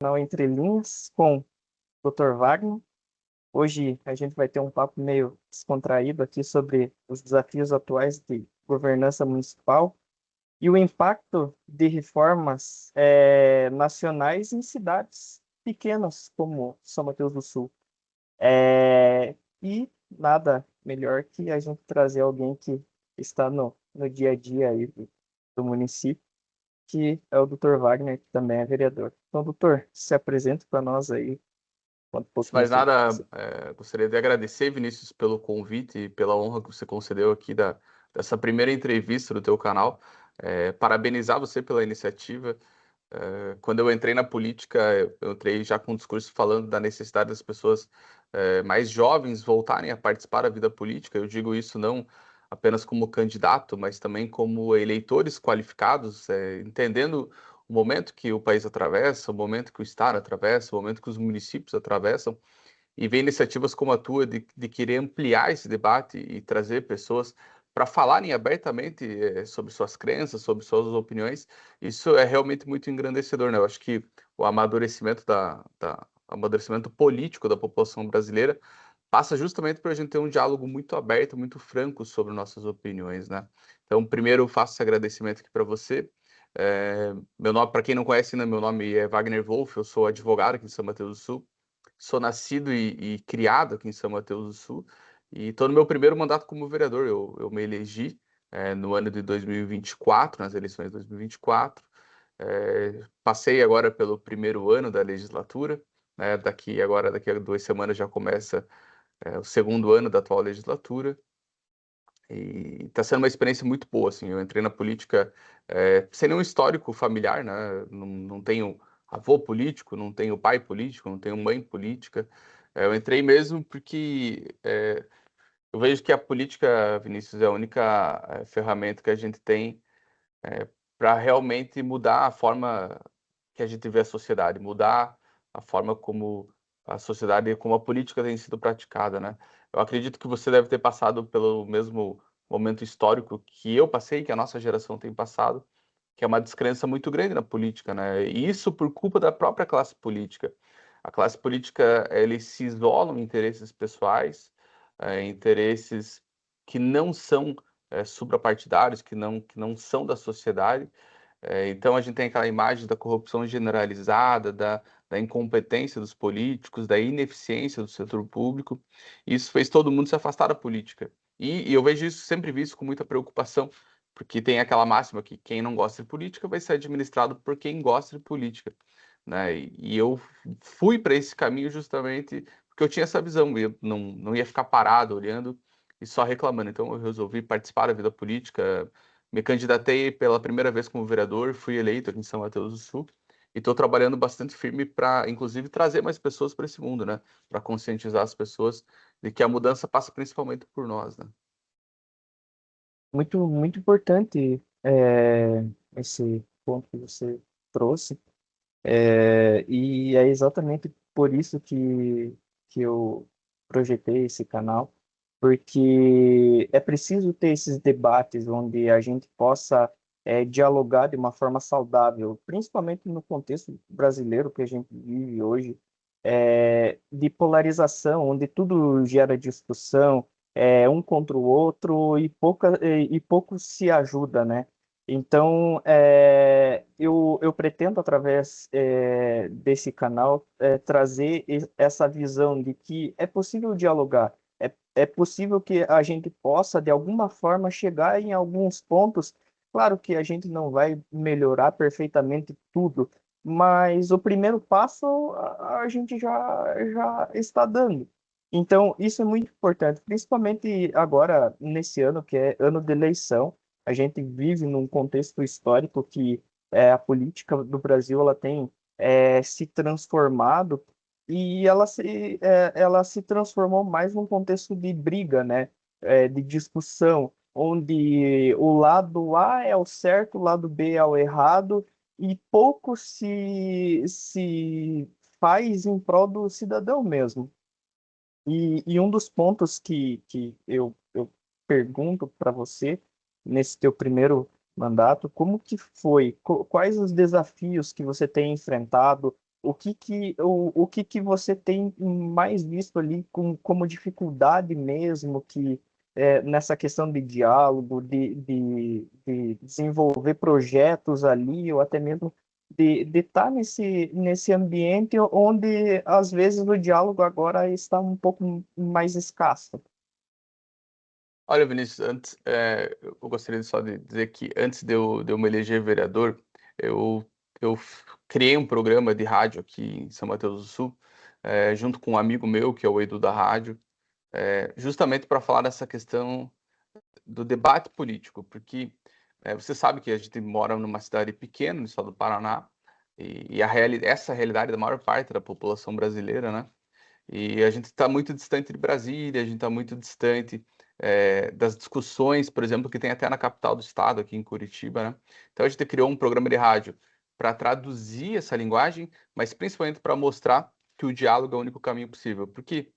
canal Entre Linhas com o Dr. Wagner. Hoje a gente vai ter um papo meio descontraído aqui sobre os desafios atuais de governança municipal e o impacto de reformas nacionais em cidades pequenas como São Mateus do Sul. E nada melhor que a gente trazer alguém que está no dia a dia aí do município, que é o Dr. Wagner, que também é vereador. Então, doutor, se apresenta para nós aí, conta um Antes de pouquinho mais sobre nada, você. gostaria de agradecer, Vinícius, pelo convite e pela honra que você concedeu aqui dessa primeira entrevista do teu canal. Parabenizar você pela iniciativa. Quando eu entrei na política, eu entrei já com um discurso falando da necessidade das pessoas mais jovens voltarem a participar da vida política. Eu digo isso não apenas como candidato, mas também como eleitores qualificados, entendendo o momento que o país atravessa, o momento que o estado atravessa, o momento que os municípios atravessam, e ver iniciativas como a tua de querer ampliar esse debate e trazer pessoas para falarem abertamente sobre suas crenças, sobre suas opiniões. Isso é realmente muito engrandecedor, né? Eu acho que o amadurecimento amadurecimento político da população brasileira passa justamente por a gente ter um diálogo muito aberto, muito franco sobre nossas opiniões, né? Então, primeiro, faço esse agradecimento aqui para você. Meu nome, para quem não conhece, né, meu nome é Wagner Wolff, eu sou advogado aqui em São Mateus do Sul. Sou nascido e criado aqui em São Mateus do Sul e estou no meu primeiro mandato como vereador. Eu me elegi no ano de 2024, nas eleições de 2024. Passei agora pelo primeiro ano da legislatura, né? Daqui a 2 semanas já começa o segundo ano da atual legislatura. E está sendo uma experiência muito boa, assim. Eu entrei na política sem nenhum histórico familiar, né? Não tenho avô político, não tenho pai político, não tenho mãe política. Eu entrei mesmo porque eu vejo que a política, Vinícius, é a única ferramenta que a gente tem para realmente mudar a forma que a gente vê a sociedade, mudar a forma como a sociedade, como a política tem sido praticada, né? Eu acredito que você deve ter passado pelo mesmo momento histórico que eu passei, que a nossa geração tem passado, que é uma descrença muito grande na política, né? E isso por culpa da própria classe política. A classe política, eles se isolam em interesses pessoais, interesses que não são suprapartidários, que não são da sociedade. Então a gente tem aquela imagem da corrupção generalizada, da incompetência dos políticos, da ineficiência do setor público. Isso fez todo mundo se afastar da política. E eu vejo isso, sempre vi isso com muita preocupação, porque tem aquela máxima que quem não gosta de política vai ser administrado por quem gosta de política, né? E eu fui para esse caminho justamente porque eu tinha essa visão, eu não ia ficar parado olhando e só reclamando. Então eu resolvi participar da vida política, me candidatei pela primeira vez como vereador, fui eleito aqui em São Mateus do Sul e estou trabalhando bastante firme para, inclusive, trazer mais pessoas para esse mundo, né? Para conscientizar as pessoas de que a mudança passa principalmente por nós, né? Muito, muito importante esse ponto que você trouxe. E é exatamente por isso que eu projetei esse canal, porque é preciso ter esses debates onde a gente possa dialogar de uma forma saudável, principalmente no contexto brasileiro que a gente vive hoje, de polarização, onde tudo gera discussão, um contra o outro e pouco se ajuda, né? Então, eu pretendo, através desse canal, trazer essa visão de que é possível dialogar, é possível que a gente possa, de alguma forma, chegar em alguns pontos. Claro que a gente não vai melhorar perfeitamente tudo, mas o primeiro passo a gente já está dando. Então, isso é muito importante, principalmente agora, nesse ano, que é ano de eleição. A gente vive num contexto histórico que a política do Brasil ela tem se transformado e ela se transformou mais num contexto de briga, né? De discussão, onde o lado A é o certo, o lado B é o errado, e pouco se faz em prol do cidadão mesmo. E um dos pontos que eu pergunto para você, nesse teu primeiro mandato, como que foi? Quais os desafios que você tem enfrentado? o que que você tem mais visto ali como dificuldade mesmo que nessa questão de diálogo, de desenvolver projetos ali, ou até mesmo de estar nesse ambiente onde às vezes o diálogo agora está um pouco mais escasso. Olha, Vinícius, antes, eu gostaria só de dizer que antes de eu me eleger vereador, criei um programa de rádio aqui em São Mateus do Sul, junto com um amigo meu, que é o Edu da Rádio, justamente para falar dessa questão do debate político, porque você sabe que a gente mora numa cidade pequena, no estado do Paraná, e essa realidade da maior parte da população brasileira, né? E a gente está muito distante de Brasília, a gente está muito distante das discussões, por exemplo, que tem até na capital do estado, aqui em Curitiba, né? Então a gente criou um programa de rádio para traduzir essa linguagem, mas principalmente para mostrar que o diálogo é o único caminho possível. Porque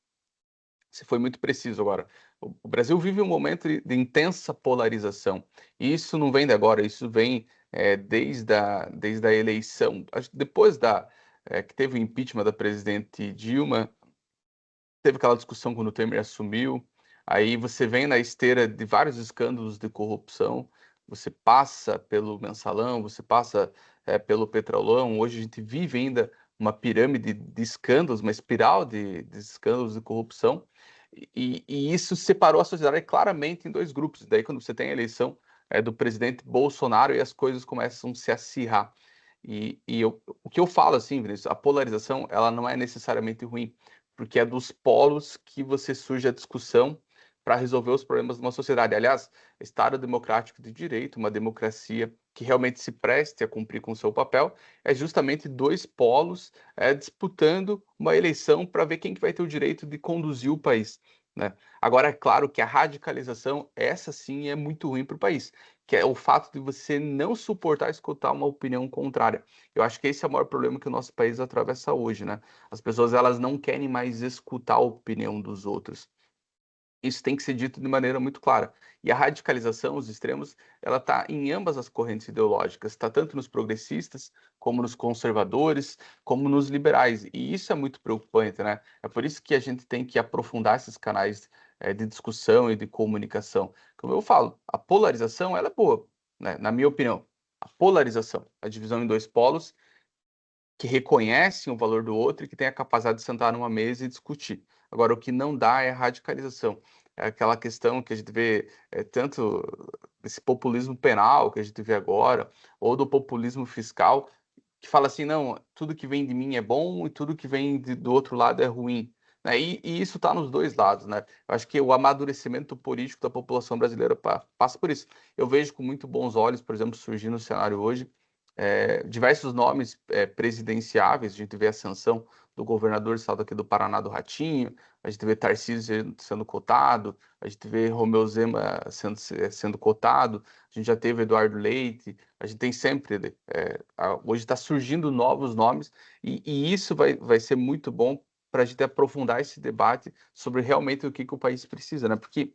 você foi muito preciso agora. O Brasil vive um momento de intensa polarização. E isso não vem de agora, isso vem desde a eleição. Depois que teve o impeachment da presidente Dilma, teve aquela discussão quando o Temer assumiu, aí você vem na esteira de vários escândalos de corrupção, você passa pelo Mensalão, você passa pelo Petrolão, hoje a gente vive ainda uma pirâmide de escândalos, uma espiral de escândalos de corrupção, e isso separou a sociedade claramente em dois grupos. Daí quando você tem a eleição do presidente Bolsonaro e as coisas começam a se acirrar. O que eu falo assim, Vinícius, a polarização ela não é necessariamente ruim, porque é dos polos que você surge a discussão para resolver os problemas de uma sociedade. Aliás, Estado democrático de direito, uma democracia que realmente se preste a cumprir com o seu papel, é justamente dois polos disputando uma eleição para ver quem que vai ter o direito de conduzir o país. Né? Agora, é claro que a radicalização, essa sim, é muito ruim para o país, que é o fato de você não suportar escutar uma opinião contrária. Eu acho que esse é o maior problema que o nosso país atravessa hoje, né? As pessoas elas não querem mais escutar a opinião dos outros. Isso tem que ser dito de maneira muito clara. E a radicalização, os extremos, ela está em ambas as correntes ideológicas, está tanto nos progressistas, como nos conservadores, como nos liberais. E isso é muito preocupante, né? É por isso que a gente tem que aprofundar esses canais de discussão e de comunicação. Como eu falo, a polarização ela é boa, né? Na minha opinião. A polarização, a divisão em dois polos, que reconhecem o valor do outro e que têm a capacidade de sentar numa mesa e discutir. Agora, o que não dá é a radicalização. É aquela questão que a gente vê tanto esse populismo penal que a gente vê agora, ou do populismo fiscal, que fala assim, não, tudo que vem de mim é bom e tudo que vem do outro lado é ruim. Né? E isso está nos dois lados, né? Eu acho que o amadurecimento político da população brasileira passa por isso. Eu vejo com muito bons olhos, por exemplo, surgindo no cenário hoje, diversos nomes presidenciáveis. A gente vê a ascensão do governador do estado aqui do Paraná, do Ratinho, a gente vê Tarcísio sendo cotado, a gente vê Romeu Zema sendo cotado, a gente já teve Eduardo Leite, a gente tem sempre, hoje está surgindo novos nomes, e isso vai ser muito bom para a gente aprofundar esse debate sobre realmente o que o país precisa, né? Porque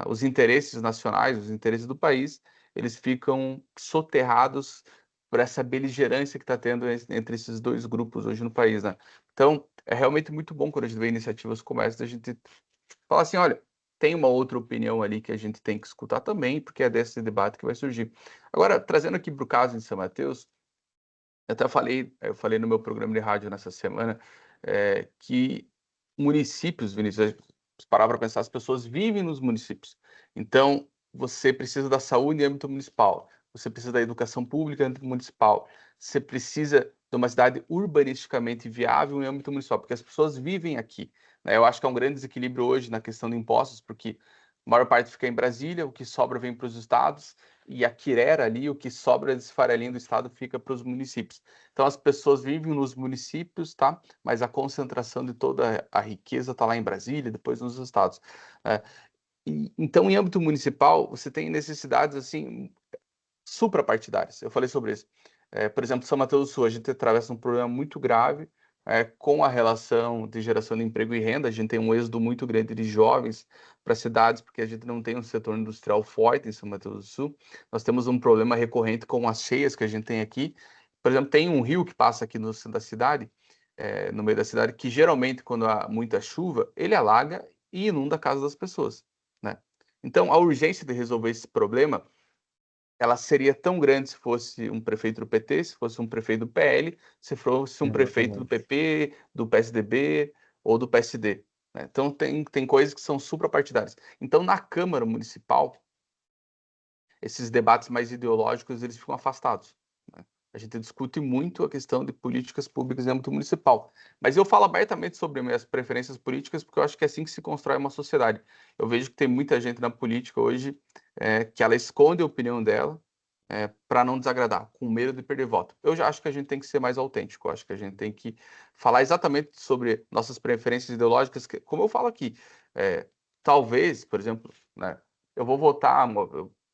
os interesses nacionais, os interesses do país, eles ficam soterrados por essa beligerância que está tendo entre esses dois grupos hoje no país, né? Então, é realmente muito bom quando a gente vê iniciativas como essa, da gente falar assim, olha, tem uma outra opinião ali que a gente tem que escutar também, porque é desse debate que vai surgir. Agora, trazendo aqui para o caso em São Mateus, eu falei no meu programa de rádio nessa semana, que municípios, Vinícius, se parar para pensar, as pessoas vivem nos municípios. Então, você precisa da saúde em âmbito municipal, você precisa da educação pública em âmbito municipal, você precisa de uma cidade urbanisticamente viável em âmbito municipal, porque as pessoas vivem aqui. Né? Eu acho que há um grande desequilíbrio hoje na questão de impostos, porque a maior parte fica em Brasília, o que sobra vem para os estados, e a quirera ali, o que sobra desse farelinho do estado fica para os municípios. Então as pessoas vivem nos municípios, tá? Mas a concentração de toda a riqueza está lá em Brasília, depois nos estados. É, então, em âmbito municipal, você tem necessidades assim suprapartidárias. Eu falei sobre isso. Por exemplo, São Mateus do Sul, a gente atravessa um problema muito grave com a relação de geração de emprego e renda. A gente tem um êxodo muito grande de jovens para cidades, porque a gente não tem um setor industrial forte em São Mateus do Sul. Nós temos um problema recorrente com as cheias que a gente tem aqui. Por exemplo, tem um rio que passa aqui no centro da cidade, no meio da cidade, que geralmente, quando há muita chuva, ele alaga e inunda a casa das pessoas, né? Então, a urgência de resolver esse problema, ela seria tão grande se fosse um prefeito do PT, se fosse um prefeito do PL, se fosse um prefeito do Exatamente. PP, do PSDB ou do PSD, né? Então, tem coisas que são suprapartidárias. Então, na Câmara Municipal, esses debates mais ideológicos, eles ficam afastados, né? A gente discute muito a questão de políticas públicas em âmbito municipal. Mas eu falo abertamente sobre minhas preferências políticas, porque eu acho que é assim que se constrói uma sociedade. Eu vejo que tem muita gente na política hoje que ela esconde a opinião dela para não desagradar, com medo de perder voto. Eu já acho que a gente tem que ser mais autêntico, eu acho que a gente tem que falar exatamente sobre nossas preferências ideológicas, como eu falo aqui. Talvez, por exemplo, né, eu vou votar,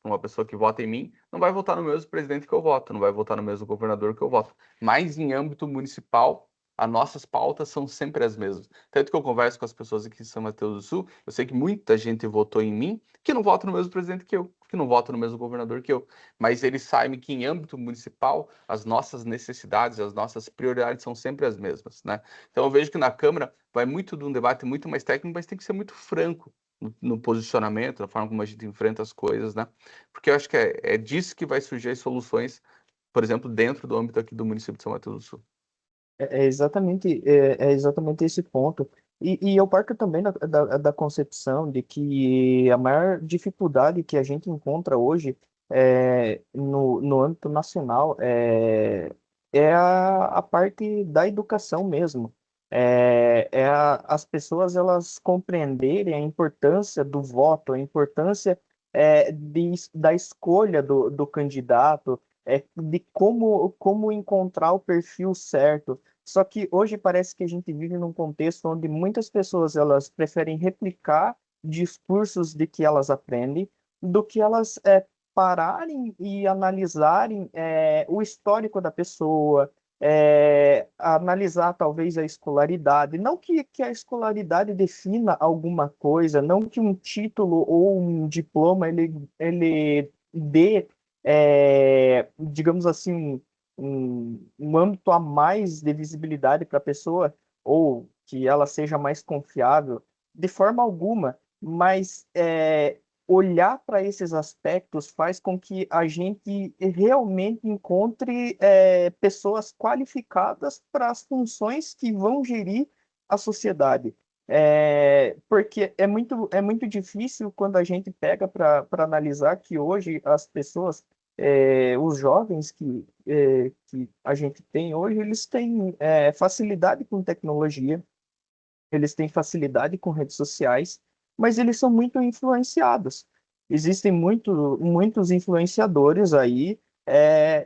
uma pessoa que vota em mim não vai votar no mesmo presidente que eu voto, não vai votar no mesmo governador que eu voto. Mas em âmbito municipal, as nossas pautas são sempre as mesmas. Tanto que eu converso com as pessoas aqui em São Mateus do Sul, eu sei que muita gente votou em mim que não vota no mesmo presidente que eu, que não vota no mesmo governador que eu. Mas eles sabem que em âmbito municipal, as nossas necessidades, as nossas prioridades são sempre as mesmas, né? Então eu vejo que na Câmara vai muito de um debate muito mais técnico, mas tem que ser muito franco no posicionamento, na forma como a gente enfrenta as coisas, né? Porque eu acho que é disso que vai surgir as soluções, por exemplo, dentro do âmbito aqui do município de São Mateus do Sul. É exatamente esse ponto. E eu parto também da concepção de que a maior dificuldade que a gente encontra hoje no âmbito nacional é a parte da educação mesmo. As pessoas elas compreenderem a importância do voto, a importância da escolha do candidato, de como encontrar o perfil certo. Só que hoje parece que a gente vive num contexto onde muitas pessoas elas preferem replicar discursos de que elas aprendem do que elas pararem e analisarem o histórico da pessoa, analisar talvez a escolaridade. Não que a escolaridade defina alguma coisa, não que um título ou um diploma ele dê, digamos assim, um âmbito a mais de visibilidade para a pessoa, ou que ela seja mais confiável, de forma alguma, mas olhar para esses aspectos faz com que a gente realmente encontre pessoas qualificadas para as funções que vão gerir a sociedade. Porque é muito difícil quando a gente pega para analisar que hoje as pessoas, os jovens que a gente tem hoje, eles têm facilidade com tecnologia, eles têm facilidade com redes sociais, mas eles são muito influenciados. Existem muitos influenciadores aí,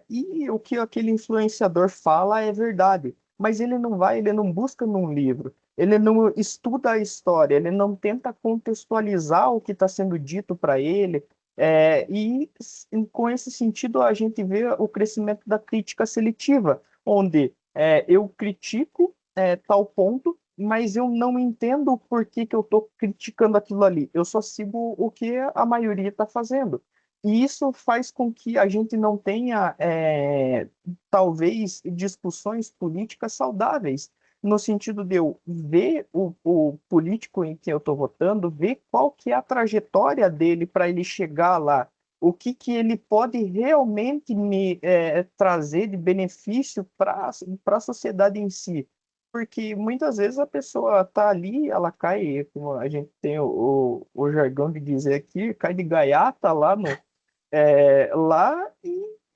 e o que aquele influenciador fala é verdade, mas ele não busca num livro, ele não estuda a história, ele não tenta contextualizar o que está sendo dito para ele, com esse sentido a gente vê o crescimento da crítica seletiva, onde eu critico tal ponto, mas eu não entendo por que eu estou criticando aquilo ali. Eu só sigo o que a maioria está fazendo. E isso faz com que a gente não tenha, talvez, discussões políticas saudáveis, no sentido de eu ver o político em que eu estou votando, ver qual que é a trajetória dele para ele chegar lá, o que ele pode realmente me trazer de benefício para a sociedade em si, porque muitas vezes a pessoa tá ali, ela cai, como a gente tem o jargão de dizer aqui, cai de gaiata lá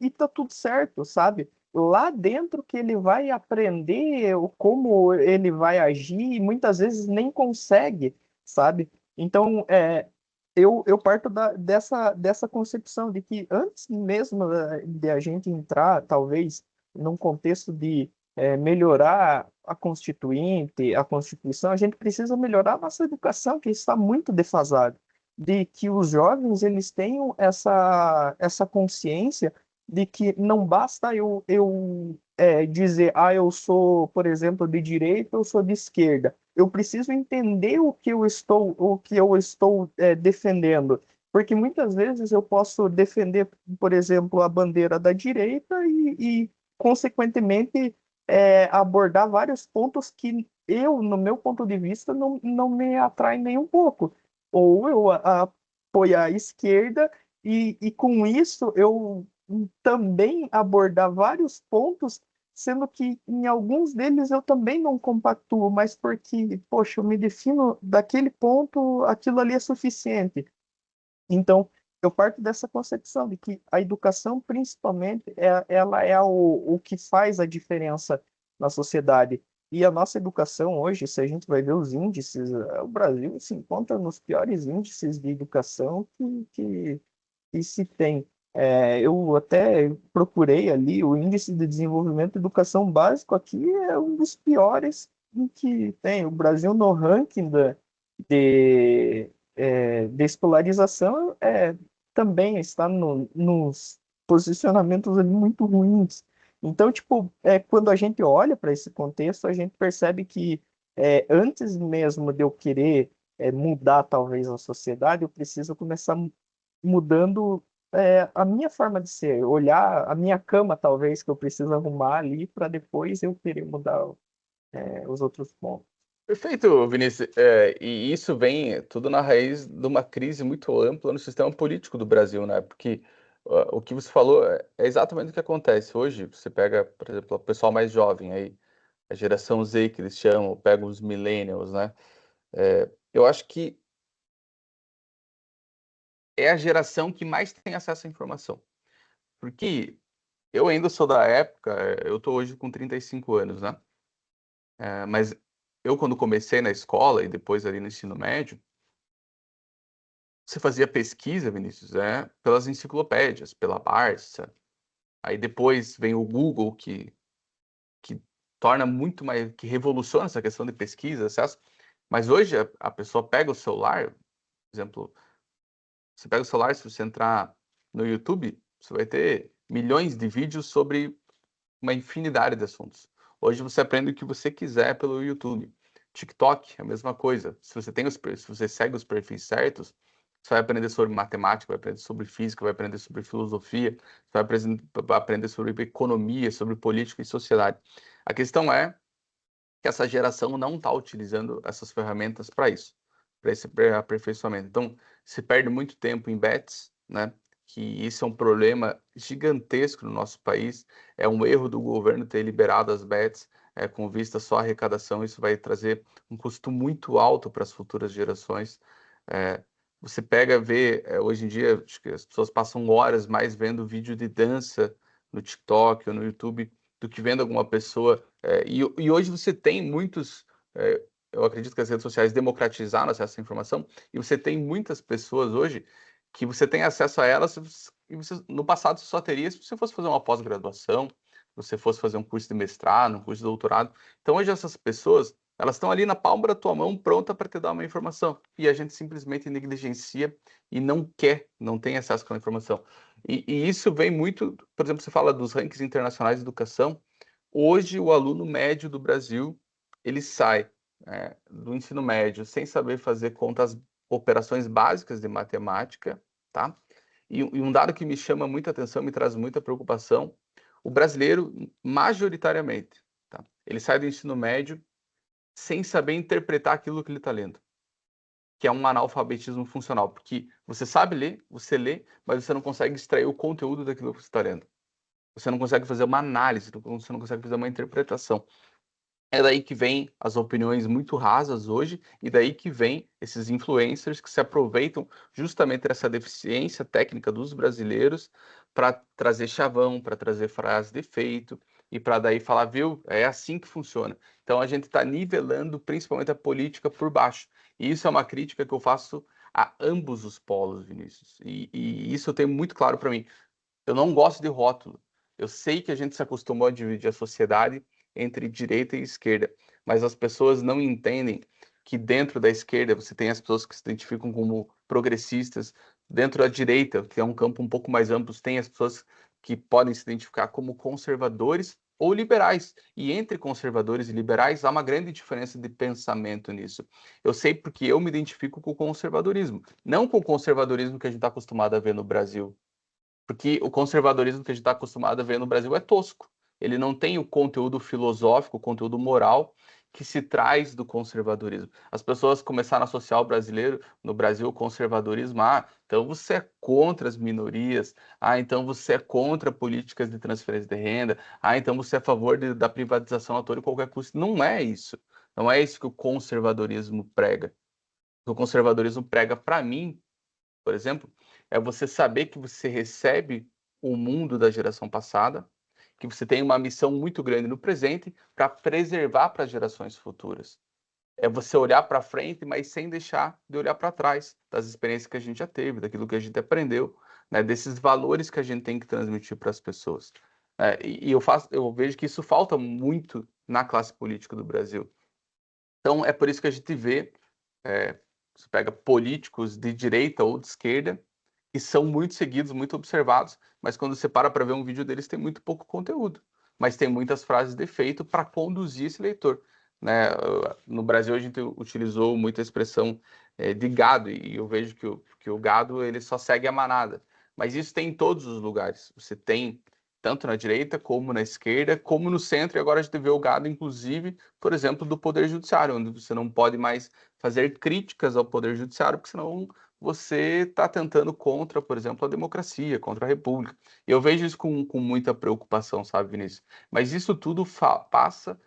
e tá tudo certo, sabe? Lá dentro que ele vai aprender como ele vai agir e muitas vezes nem consegue, sabe? Então, eu parto dessa concepção de que antes mesmo de a gente entrar, talvez, num contexto de melhorar a Constituinte, a Constituição, a gente precisa melhorar a nossa educação, que está muito defasada, de que os jovens eles tenham essa consciência de que não basta eu dizer, eu sou, por exemplo, de direita, eu sou de esquerda. Eu preciso entender o que eu estou defendendo, porque muitas vezes eu posso defender, por exemplo, a bandeira da direita e consequentemente, abordar vários pontos que eu, no meu ponto de vista, não me atrai nem um pouco. Ou eu apoiar a esquerda e com isso eu também abordar vários pontos, sendo que em alguns deles eu também não compactuo, mas porque, poxa, eu me defino daquele ponto, aquilo ali é suficiente. Então, eu parto dessa concepção de que a educação, principalmente, ela é o que faz a diferença na sociedade. E a nossa educação hoje, se a gente vai ver os índices, o Brasil se encontra nos piores índices de educação que se tem. Eu até procurei ali o índice de desenvolvimento de educação básico aqui é um dos piores em que tem. O Brasil no ranking de escolarização também está nos posicionamentos ali muito ruins. Então, tipo, quando a gente olha para esse contexto, a gente percebe que antes mesmo de eu querer mudar talvez a sociedade, eu preciso começar mudando a minha forma de ser, olhar a minha cama talvez que eu preciso arrumar ali para depois eu querer mudar os outros pontos. Perfeito, Vinícius. E isso vem tudo na raiz de uma crise muito ampla no sistema político do Brasil, né? Porque o que você falou é exatamente o que acontece. Hoje, você pega, por exemplo, o pessoal mais jovem aí, a geração Z que eles chamam, pega os millennials, né? Eu acho que é a geração que mais tem acesso à informação. Porque eu ainda sou da época, eu tô hoje com 35 anos, né? Mas eu, quando comecei na escola e depois ali no ensino médio, você fazia pesquisa, Vinícius, pelas enciclopédias, pela Barça. Aí depois vem o Google, que torna muito mais, que revoluciona essa questão de pesquisa, acesso. Mas hoje a pessoa pega o celular, por exemplo, você pega o celular, se você entrar no YouTube, você vai ter milhões de vídeos sobre uma infinidade de assuntos. Hoje você aprende o que você quiser pelo YouTube. TikTok é a mesma coisa. Se você segue os perfis certos, você vai aprender sobre matemática, vai aprender sobre física, vai aprender sobre filosofia, você vai aprender sobre economia, sobre política e sociedade. A questão é que essa geração não está utilizando essas ferramentas para isso, para esse aperfeiçoamento. Então, se perde muito tempo em bets, né? Que isso é um problema gigantesco no nosso país. É um erro do governo ter liberado as bets com vista só à arrecadação. Isso vai trazer um custo muito alto para as futuras gerações. É, você pega, vê, hoje em dia, acho que as pessoas passam horas mais vendo vídeo de dança no TikTok ou no YouTube do que vendo alguma pessoa e hoje você tem muitos, eu acredito que as redes sociais democratizaram acesso à informação, e você tem muitas pessoas hoje que você tem acesso a elas, e no passado você só teria se você fosse fazer uma pós-graduação, se você fosse fazer um curso de mestrado, um curso de doutorado. Então hoje essas pessoas, elas estão ali na palma da tua mão, pronta para te dar uma informação, e a gente simplesmente negligencia e não quer, não tem acesso àquela informação. E isso vem muito, por exemplo, você fala dos rankings internacionais de educação. Hoje, o aluno médio do Brasil, ele sai do ensino médio sem saber fazer contas, operações básicas de matemática, tá? E um dado que me chama muita atenção, me traz muita preocupação, o brasileiro, majoritariamente, tá? Ele sai do ensino médio sem saber interpretar aquilo que ele está lendo, que é um analfabetismo funcional, porque você sabe ler, você lê, mas você não consegue extrair o conteúdo daquilo que você está lendo. Você não consegue fazer uma análise, você não consegue fazer uma interpretação. É daí que vem as opiniões muito rasas hoje, e daí que vem esses influencers que se aproveitam justamente dessa deficiência técnica dos brasileiros para trazer chavão, para trazer frases de efeito, e para daí falar, viu, é assim que funciona. Então a gente está nivelando principalmente a política por baixo. E isso é uma crítica que eu faço a ambos os polos, Vinícius. E isso eu tenho muito claro para mim. Eu não gosto de rótulo. Eu sei que a gente se acostumou a dividir a sociedade entre direita e esquerda, mas as pessoas não entendem que dentro da esquerda você tem as pessoas que se identificam como progressistas, dentro da direita, que é um campo um pouco mais amplo, tem as pessoas que podem se identificar como conservadores ou liberais. E entre conservadores e liberais há uma grande diferença de pensamento nisso. Eu sei porque eu me identifico com o conservadorismo, não com o conservadorismo que a gente está acostumado a ver no Brasil, porque o conservadorismo que a gente está acostumado a ver no Brasil é tosco. ele não tem o conteúdo filosófico, o conteúdo moral que se traz do conservadorismo. As pessoas começaram a associar no Brasil, o conservadorismo, então você é contra as minorias, então você é contra políticas de transferência de renda, então você é a favor da privatização a todo e qualquer custo. Não é isso. Não é isso que o conservadorismo prega. O que o conservadorismo prega, para mim, por exemplo, é você saber que você recebe o mundo da geração passada, que você tem uma missão muito grande no presente para preservar para as gerações futuras. É você olhar para frente, mas sem deixar de olhar para trás, das experiências que a gente já teve, daquilo que a gente aprendeu, né, desses valores que a gente tem que transmitir para as pessoas. Eu vejo que isso falta muito na classe política do Brasil. Então, é por isso que a gente vê, você pega políticos de direita ou de esquerda, que são muito seguidos, muito observados, mas quando você para ver um vídeo deles, tem muito pouco conteúdo, mas tem muitas frases de efeito para conduzir esse leitor. Né? No Brasil, a gente utilizou muita expressão de gado, e eu vejo que o gado ele só segue a manada. Mas isso tem em todos os lugares. Você tem tanto na direita, como na esquerda, como no centro, e agora a gente vê o gado, inclusive, por exemplo, do Poder Judiciário, onde você não pode mais fazer críticas ao Poder Judiciário, porque senão você está tentando contra, por exemplo, a democracia, contra a república. E eu vejo isso com muita preocupação, sabe, Vinícius? Mas isso tudo passa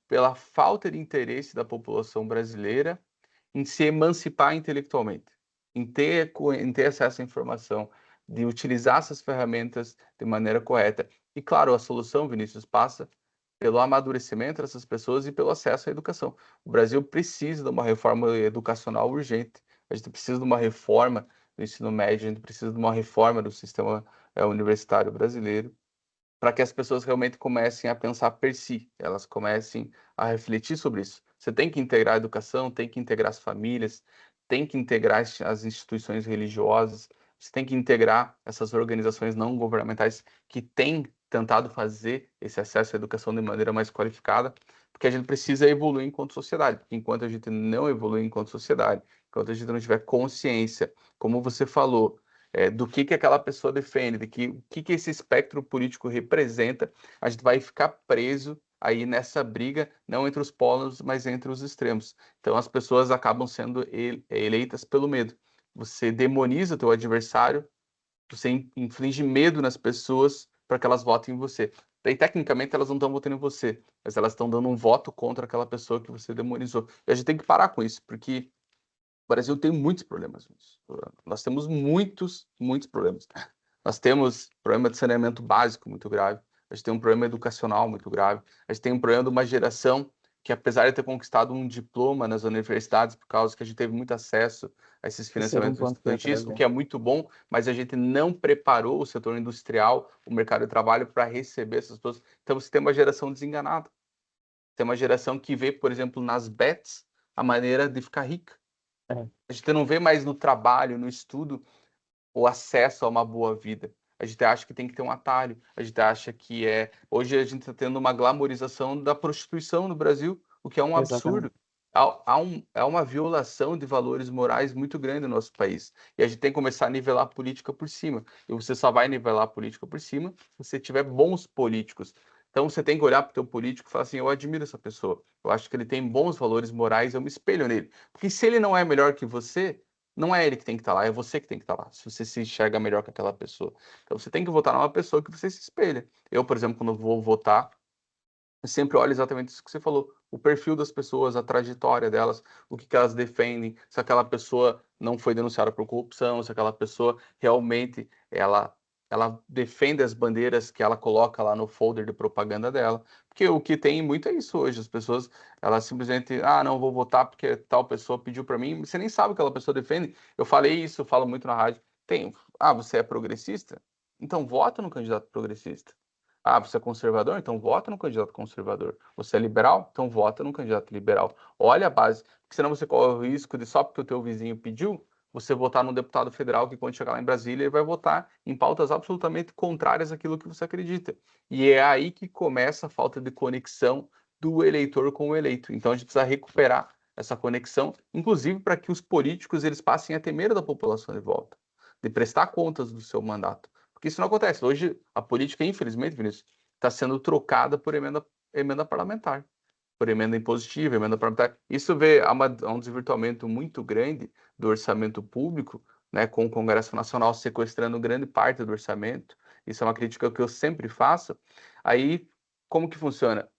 pela falta de interesse da população brasileira em se emancipar intelectualmente, em ter acesso à informação, de utilizar essas ferramentas de maneira correta. E, claro, a solução, Vinícius, passa pelo amadurecimento dessas pessoas e pelo acesso à educação. O Brasil precisa de uma reforma educacional urgente. A gente precisa de uma reforma do ensino médio, a gente precisa de uma reforma do sistema universitário brasileiro, para que as pessoas realmente comecem a pensar per si, elas comecem a refletir sobre isso. Você tem que integrar a educação, tem que integrar as famílias, tem que integrar as instituições religiosas, você tem que integrar essas organizações não governamentais que têm tentado fazer esse acesso à educação de maneira mais qualificada, porque a gente precisa evoluir enquanto sociedade, porque enquanto a gente não evoluir enquanto sociedade, enquanto a gente não tiver consciência, como você falou, do que aquela pessoa defende, o que esse espectro político representa, a gente vai ficar preso aí nessa briga, não entre os polos, mas entre os extremos. Então as pessoas acabam sendo eleitas pelo medo. Você demoniza o teu adversário, você inflige medo nas pessoas para que elas votem em você. Daí, tecnicamente, elas não estão votando em você, mas elas estão dando um voto contra aquela pessoa que você demonizou. E a gente tem que parar com isso, porque o Brasil tem muitos problemas. Nós temos muitos problemas. Nós temos problema de saneamento básico muito grave. A gente tem um problema educacional muito grave. A gente tem um problema de uma geração que, apesar de ter conquistado um diploma nas universidades, por causa que a gente teve muito acesso a esses Esse era um financiamentos ponto que eu ia estudantis, o trazer. que é muito bom, mas a gente não preparou o setor industrial, o mercado de trabalho para receber essas pessoas. Então, você tem uma geração desenganada. Tem uma geração que vê, por exemplo, nas bets, a maneira de ficar rica. É, A gente não vê mais no trabalho, no estudo, o acesso a uma boa vida. A gente acha que tem que ter um atalho. A gente acha que é. Hoje a gente está tendo uma glamorização da prostituição no Brasil, o que é um exatamente. absurdo. Há uma violação de valores morais muito grande no nosso país. E a gente tem que começar a nivelar a política por cima. E você só vai nivelar a política por cima se você tiver bons políticos. Então você tem que olhar para o teu político e falar assim: eu admiro essa pessoa. Eu acho que ele tem bons valores morais, eu me espelho nele. Porque se ele não é melhor que você, não é ele que tem que estar lá, é você que tem que estar lá, se você se enxerga melhor que aquela pessoa. Então você tem que votar numa pessoa que você se espelha. Eu, por exemplo, quando vou votar, eu sempre olho exatamente isso que você falou, o perfil das pessoas, a trajetória delas, o que elas defendem, se aquela pessoa não foi denunciada por corrupção, se aquela pessoa realmente ela defende as bandeiras que ela coloca lá no folder de propaganda dela. Porque o que tem muito é isso hoje, as pessoas, elas simplesmente, não vou votar porque tal pessoa pediu para mim, você nem sabe o que aquela pessoa defende. Eu falei isso, eu falo muito na rádio. Você é progressista? Então vota no candidato progressista. Você é conservador? Então vota no candidato conservador. Você é liberal? Então vota no candidato liberal. Olha a base, porque senão você corre o risco de só porque o teu vizinho pediu, você votar num deputado federal que quando chegar lá em Brasília ele vai votar em pautas absolutamente contrárias àquilo que você acredita. E é aí que começa a falta de conexão do eleitor com o eleito. Então a gente precisa recuperar essa conexão, inclusive para que os políticos eles passem a ter medo da população de volta, de prestar contas do seu mandato. Porque isso não acontece. Hoje, a política, infelizmente, Vinícius, está sendo trocada por emenda parlamentar, por emenda impositiva, emenda parlamentar. Isso há um desvirtuamento muito grande do orçamento público, né, com o Congresso Nacional sequestrando grande parte do orçamento. Isso é uma crítica que eu sempre faço. Aí, como que funciona?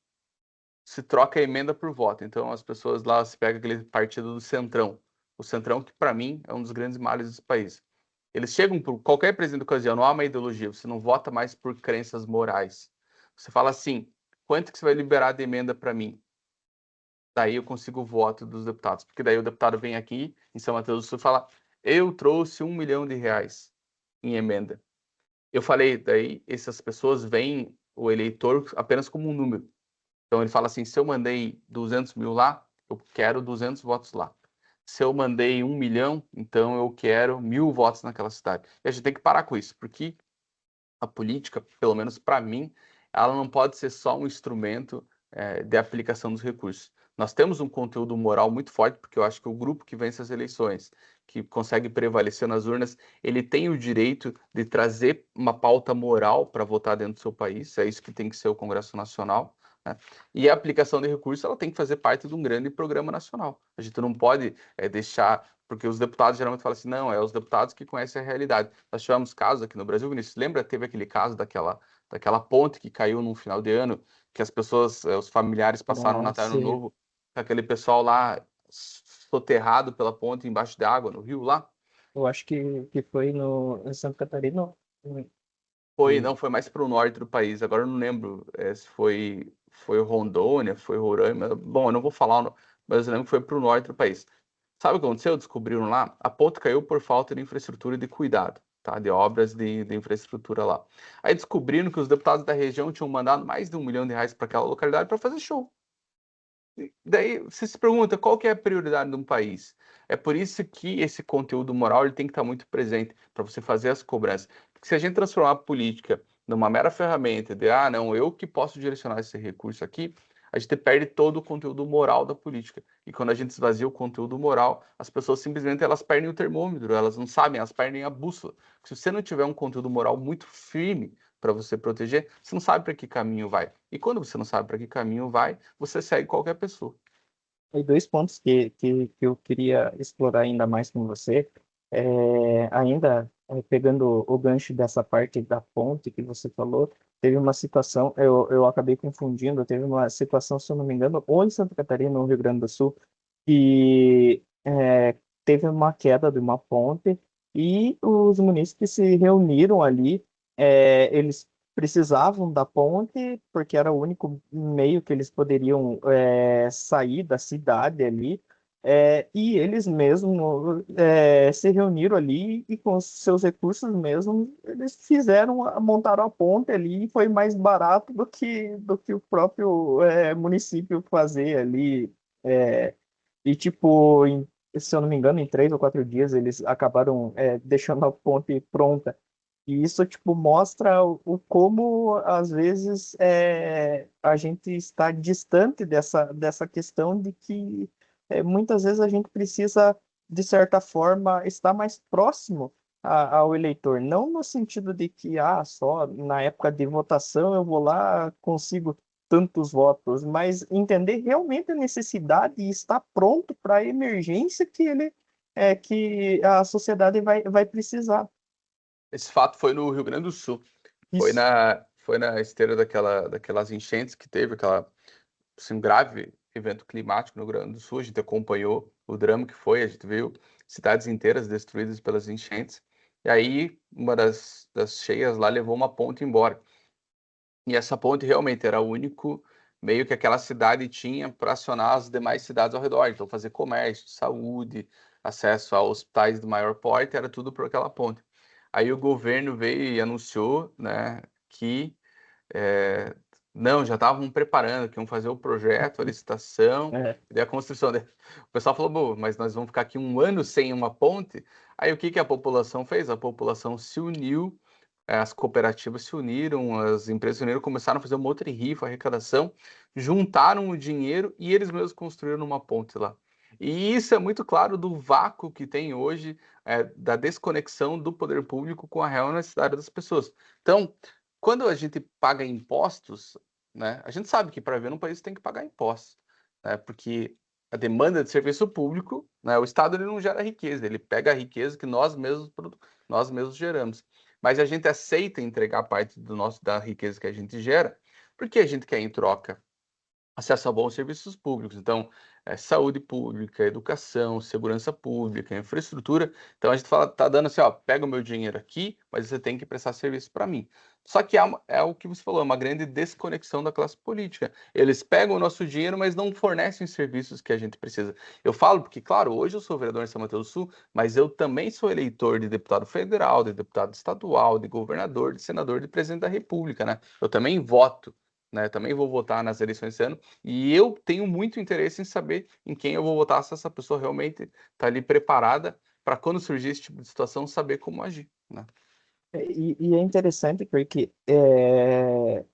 Se troca a emenda por voto. Então, as pessoas lá se pegam aquele partido do Centrão. O Centrão, que para mim é um dos grandes males desse país. Eles chegam por qualquer presidente da ocasião, não há uma ideologia, você não vota mais por crenças morais. Você fala assim: quanto que você vai liberar de emenda para mim? Daí eu consigo o voto dos deputados. Porque daí o deputado vem aqui em São Mateus do Sul e fala: eu trouxe R$ 1 milhão em emenda. Eu falei, daí essas pessoas veem o eleitor apenas como um número. Então ele fala assim: se eu mandei 200 mil lá, eu quero 200 votos lá. Se eu mandei 1 milhão, então eu quero 1.000 votos naquela cidade. E a gente tem que parar com isso, porque a política, pelo menos para mim, ela não pode ser só um instrumento de aplicação dos recursos. Nós temos um conteúdo moral muito forte, porque eu acho que o grupo que vence as eleições, que consegue prevalecer nas urnas, ele tem o direito de trazer uma pauta moral para votar dentro do seu país. É isso que tem que ser o Congresso Nacional. Né? E a aplicação de recursos, ela tem que fazer parte de um grande programa nacional. A gente não pode deixar, porque os deputados geralmente falam assim: não, é os deputados que conhecem a realidade. Nós tivemos casos aqui no Brasil, Vinícius, lembra? Teve aquele caso daquela ponte que caiu no final de ano, que as pessoas, os familiares passaram o Natal e Ano Nossa, Novo, com aquele pessoal lá soterrado pela ponte embaixo de água, no rio lá. eu acho que foi no, em Santa Catarina. E, Não, foi mais para o norte do país. Agora eu não lembro se foi Rondônia, foi Roraima. Bom, eu não vou falar, mas eu lembro que foi para o norte do país. Sabe o que aconteceu? Descobriram lá, a ponte caiu por falta de infraestrutura e de cuidado, tá? De obras de infraestrutura lá. Aí descobriram que os deputados da região tinham mandado mais de R$ 1 milhão para aquela localidade para fazer show. Daí você se pergunta qual que é a prioridade de um país. É por isso que esse conteúdo moral ele tem que estar muito presente para você fazer as cobranças. Porque se a gente transformar a política numa mera ferramenta de, não, eu que posso direcionar esse recurso aqui, a gente perde todo o conteúdo moral da política. E quando a gente esvazia o conteúdo moral, as pessoas simplesmente elas perdem o termômetro, elas não sabem, elas perdem a bússola. Se você não tiver um conteúdo moral muito firme para você proteger, você não sabe para que caminho vai. E quando você não sabe para que caminho vai, você segue qualquer pessoa. e dois pontos que eu queria explorar ainda mais com você, ainda pegando o gancho dessa parte da ponte que você falou, teve uma situação, eu acabei confundindo, teve uma situação, se eu não me engano, ou em Santa Catarina ou no Rio Grande do Sul, que teve uma queda de uma ponte e os munícipes se reuniram ali, eles precisavam da ponte porque era o único meio que eles poderiam sair da cidade ali, e eles mesmos se reuniram ali e com os seus recursos mesmos eles montaram a ponte ali e foi mais barato do que o próprio município fazer ali. é, e, tipo, se eu não me engano, em 3 ou 4 dias eles acabaram deixando a ponte pronta. E isso, tipo, mostra o como, às vezes, a gente está distante dessa questão de que muitas vezes a gente precisa, de certa forma, estar mais próximo ao eleitor. Não no sentido de que, só na época de votação eu vou lá, consigo tantos votos, mas entender realmente a necessidade e estar pronto para a emergência que a sociedade vai precisar. Esse fato foi no Rio Grande do Sul. Isso. Foi na esteira daquelas enchentes que teve, assim, um grave evento climático no Rio Grande do Sul. A gente acompanhou o drama que foi, a gente viu cidades inteiras destruídas pelas enchentes. E aí, uma das cheias lá levou uma ponte embora. E essa ponte realmente era o único meio que aquela cidade tinha para acionar as demais cidades ao redor. Então, fazer comércio, saúde, acesso a hospitais do maior porte, era tudo por aquela ponte. Aí o governo veio e anunciou, né, que é, não, já estavam preparando, que iam fazer o projeto, a licitação É, e a construção. O pessoal falou: "Bom, mas nós vamos ficar aqui um ano sem uma ponte?" Aí o que que a população fez? A população se uniu, as cooperativas se uniram, as empresas se uniram, começaram a fazer uma outra rifa, arrecadação, juntaram o dinheiro e eles mesmos construíram uma ponte lá. E isso é muito claro do vácuo que tem hoje, da desconexão do poder público com a real necessidade das pessoas. Então, quando a gente paga impostos, né, a gente sabe que para viver num país tem que pagar impostos, né, porque a demanda de serviço público, né, o Estado ele não gera riqueza, ele pega a riqueza que nós mesmos geramos. Mas a gente aceita entregar parte da riqueza que a gente gera, porque a gente quer em troca acesso a bons serviços públicos. Então, saúde pública, educação, segurança pública, infraestrutura. Então, a gente fala, tá dando assim, ó, pega o meu dinheiro aqui, mas você tem que prestar serviço para mim. Só que é o que você falou, é uma grande desconexão da classe política. Eles pegam o nosso dinheiro, mas não fornecem os serviços que a gente precisa. Eu falo porque, claro, hoje eu sou vereador em São Mateus do Sul, mas eu também sou eleitor de deputado federal, de deputado estadual, de governador, de senador, de presidente da República, né? Eu também voto, né? Também vou votar nas eleições esse ano. E eu tenho muito interesse em saber em quem eu vou votar, se essa pessoa realmente está ali preparada para quando surgir esse tipo de situação, saber como agir, né? E é interessante porque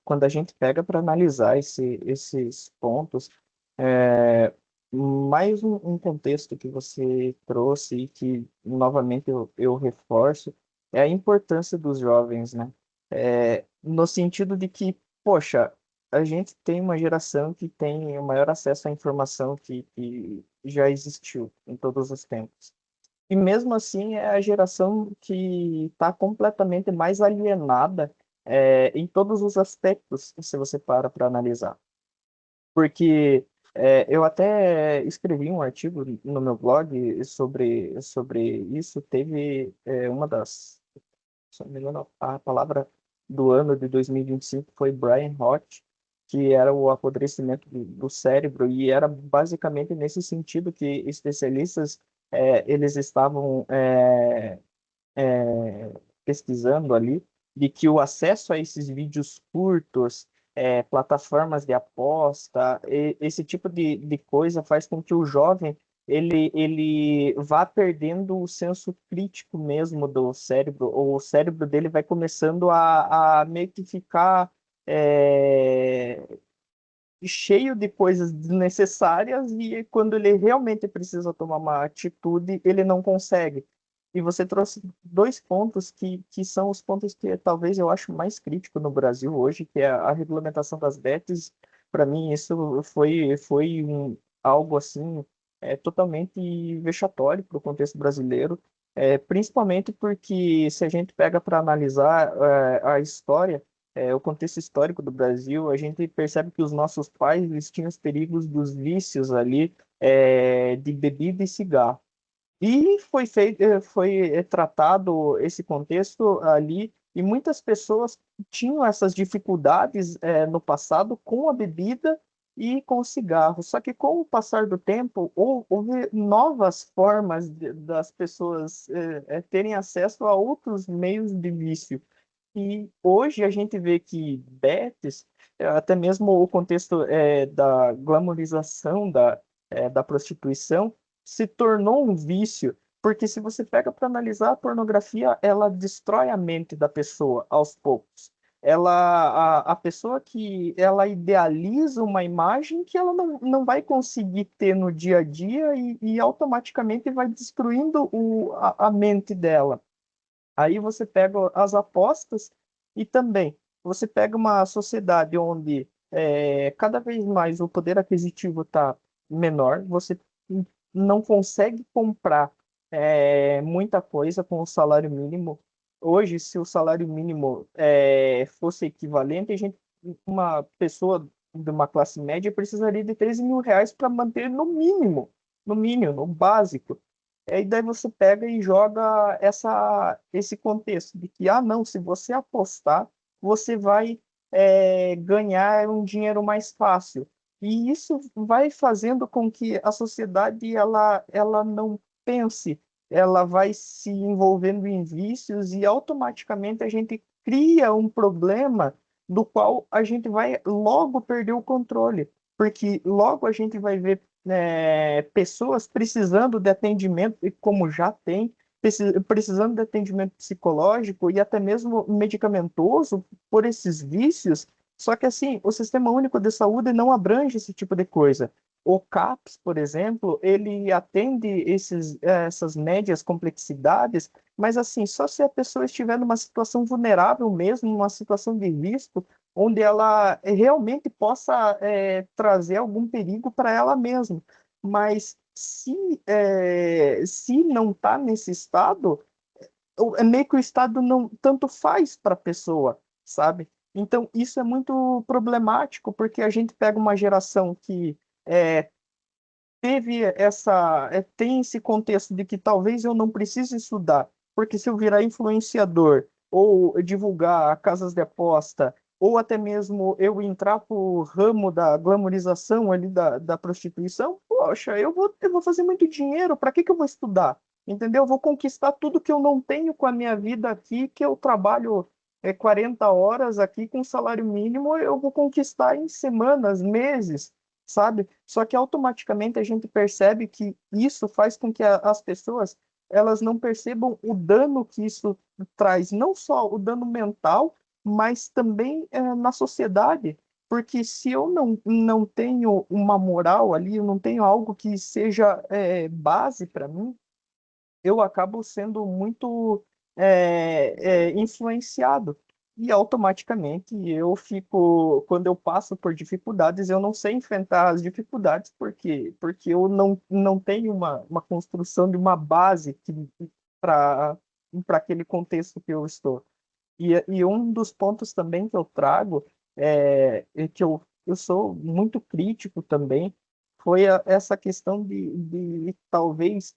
quando a gente pega para analisar esses pontos, mais um contexto que você trouxe e que novamente eu reforço é a importância dos jovens, né? No sentido de que, poxa, a gente tem uma geração que tem o maior acesso à informação que já existiu em todos os tempos. E mesmo assim é a geração que está completamente mais alienada em todos os aspectos, se você para analisar. Porque eu até escrevi um artigo no meu blog sobre isso. Teve uma das, se não me engano, a palavra do ano de 2025 foi Brian Hoth, que era o apodrecimento do cérebro, e era basicamente nesse sentido que especialistas eles estavam pesquisando ali, de que o acesso a esses vídeos curtos, plataformas de aposta, esse tipo de coisa faz com que o jovem ele vá perdendo o senso crítico mesmo do cérebro, ou o cérebro dele vai começando a meio que ficar cheio de coisas desnecessárias, e quando ele realmente precisa tomar uma atitude, ele não consegue. E você trouxe dois pontos que são os pontos que talvez eu acho mais crítico no Brasil hoje, que é a regulamentação das bets. Para mim, isso foi algo assim totalmente vexatório para o contexto brasileiro, principalmente porque se a gente pega para analisar a história, o contexto histórico do Brasil, a gente percebe que os nossos pais eles tinham os perigos dos vícios ali, de bebida e cigarro. E foi tratado esse contexto ali, e muitas pessoas tinham essas dificuldades no passado com a bebida e com o cigarro. Só que com o passar do tempo, houve novas formas das pessoas terem acesso a outros meios de vício. E hoje a gente vê que bets, até mesmo o contexto da glamorização da prostituição, se tornou um vício, porque se você pega para analisar a pornografia, ela destrói a mente da pessoa aos poucos. A pessoa que ela idealiza uma imagem que ela não vai conseguir ter no dia a dia, e automaticamente vai destruindo a mente dela. Aí você pega as apostas, e também você pega uma sociedade onde cada vez mais o poder aquisitivo está menor, você não consegue comprar muita coisa com o salário mínimo. Hoje, se o salário mínimo fosse equivalente, uma pessoa de uma classe média precisaria de 13 mil reais para manter no mínimo, no básico. E daí você pega e joga esse contexto de que, não, se você apostar, você vai ganhar um dinheiro mais fácil. E isso vai fazendo com que a sociedade ela não pense, ela vai se envolvendo em vícios, e automaticamente a gente cria um problema do qual a gente vai logo perder o controle, porque logo a gente vai ver pessoas precisando de atendimento, e como já tem, precisando de atendimento psicológico e até mesmo medicamentoso por esses vícios. Só que assim, o Sistema Único de Saúde não abrange esse tipo de coisa. O CAPS, por exemplo, ele atende essas médias complexidades, mas assim, só se a pessoa estiver numa situação vulnerável mesmo, numa situação de risco, onde ela realmente possa trazer algum perigo para ela mesma. Mas se não está nesse estado, é meio que o Estado não tanto faz para a pessoa, sabe? Então, isso é muito problemático, porque a gente pega uma geração que é, tem esse contexto de que talvez eu não precise estudar, porque se eu virar influenciador ou divulgar casas de aposta, ou até mesmo eu entrar pro ramo da glamorização ali da prostituição, poxa, eu vou fazer muito dinheiro, para que que eu vou estudar? Entendeu? Eu vou conquistar tudo que eu não tenho com a minha vida aqui, que eu trabalho 40 horas aqui com salário mínimo, eu vou conquistar em semanas, meses, sabe? Só que automaticamente a gente percebe que isso faz com que as pessoas elas não percebam o dano que isso traz, não só o dano mental, mas também na sociedade. Porque se eu não tenho uma moral ali, eu não tenho algo que seja base para mim, eu acabo sendo muito influenciado. E automaticamente eu fico, quando eu passo por dificuldades, eu não sei enfrentar as dificuldades, porque eu não tenho uma construção de uma base para aquele contexto que eu estou. E um dos pontos também que eu trago, é que eu sou muito crítico também, foi essa questão de talvez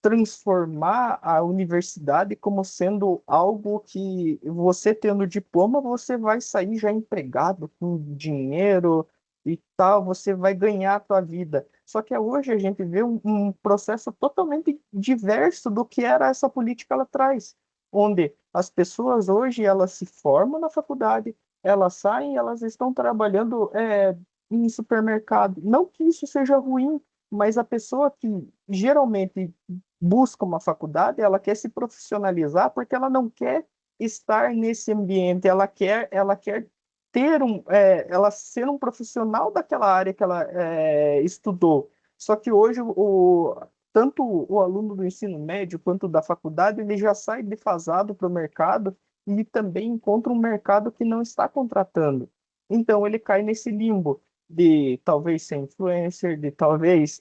transformar a universidade como sendo algo que você tendo diploma, você vai sair já empregado com dinheiro e tal, você vai ganhar a tua vida. Só que hoje a gente vê um processo totalmente diverso do que era essa política lá atrás, onde as pessoas hoje elas se formam na faculdade, elas saem, elas estão trabalhando em supermercado. Não que isso seja ruim, mas a pessoa que geralmente busca uma faculdade, ela quer se profissionalizar porque ela não quer estar nesse ambiente, ela quer ela ser um profissional daquela área que ela estudou. Só que hoje tanto o aluno do ensino médio quanto da faculdade, ele já sai defasado para o mercado e também encontra um mercado que não está contratando. Então ele cai nesse limbo de talvez ser influencer, de talvez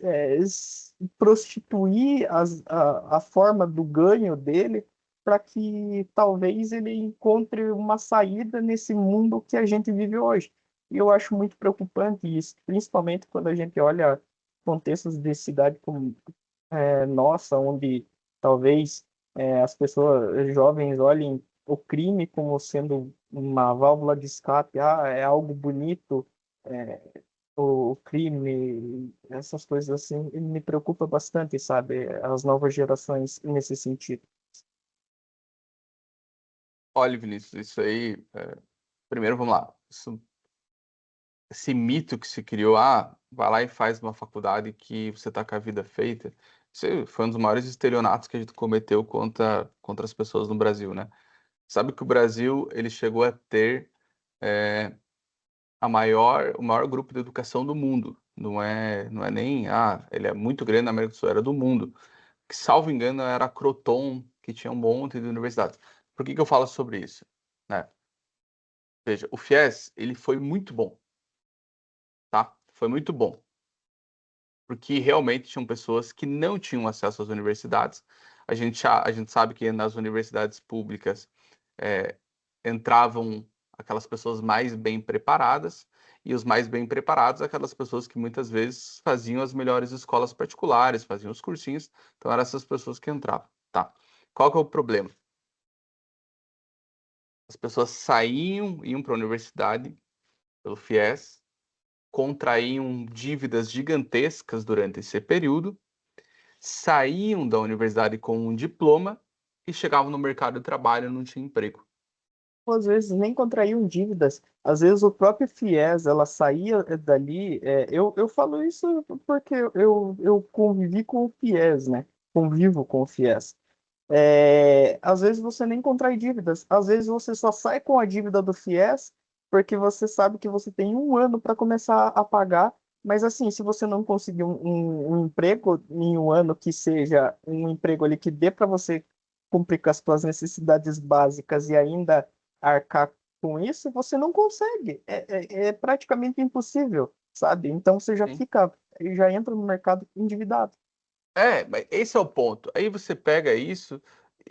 prostituir a forma do ganho dele para que talvez ele encontre uma saída nesse mundo que a gente vive hoje. E eu acho muito preocupante isso, principalmente quando a gente olha contextos de cidade como nossa, onde talvez as pessoas jovens olhem o crime como sendo uma válvula de escape, é algo bonito, é, o crime, essas coisas assim, me preocupa bastante, sabe? As novas gerações nesse sentido. Olha, Vinícius, isso aí. Primeiro, vamos lá. Esse mito que se criou, vai lá e faz uma faculdade que você tá com a vida feita. Isso aí foi um dos maiores estelionatos que a gente cometeu contra as pessoas no Brasil, né? Sabe que o Brasil, ele chegou a ter é, o maior grupo de educação do mundo. Não é nem, ele é muito grande na América do Sul, era do mundo. Que, salvo engano, era a Croton, que tinha um monte de universidades. Por que que eu falo sobre isso? Né? Veja, o FIES, ele foi muito bom, tá? Foi muito bom. Porque realmente tinham pessoas que não tinham acesso às universidades. A gente sabe que nas universidades públicas é, entravam aquelas pessoas mais bem preparadas, e os mais bem preparados, aquelas pessoas que muitas vezes faziam as melhores escolas particulares, faziam os cursinhos, então eram essas pessoas que entravam, tá? Qual que é o problema? As pessoas saíam, iam para a universidade pelo FIES, contraíam dívidas gigantescas durante esse período, saíam da universidade com um diploma e chegavam no mercado de trabalho e não tinham emprego. Às vezes nem contraíam dívidas, às vezes o próprio FIES, ela saía dali, eu falo isso porque eu convivi com o FIES, né? Convivo com o FIES. Às vezes você nem contrai dívidas, às vezes você só sai com a dívida do FIES porque você sabe que você tem um ano para começar a pagar, mas assim, se você não conseguir um emprego em um ano que seja um emprego ali que dê para você cumprir com as suas necessidades básicas e ainda arcar com isso, você não consegue. É praticamente impossível, sabe? Então você já Sim. fica, já entra no mercado endividado. Mas esse é o ponto. Aí você pega isso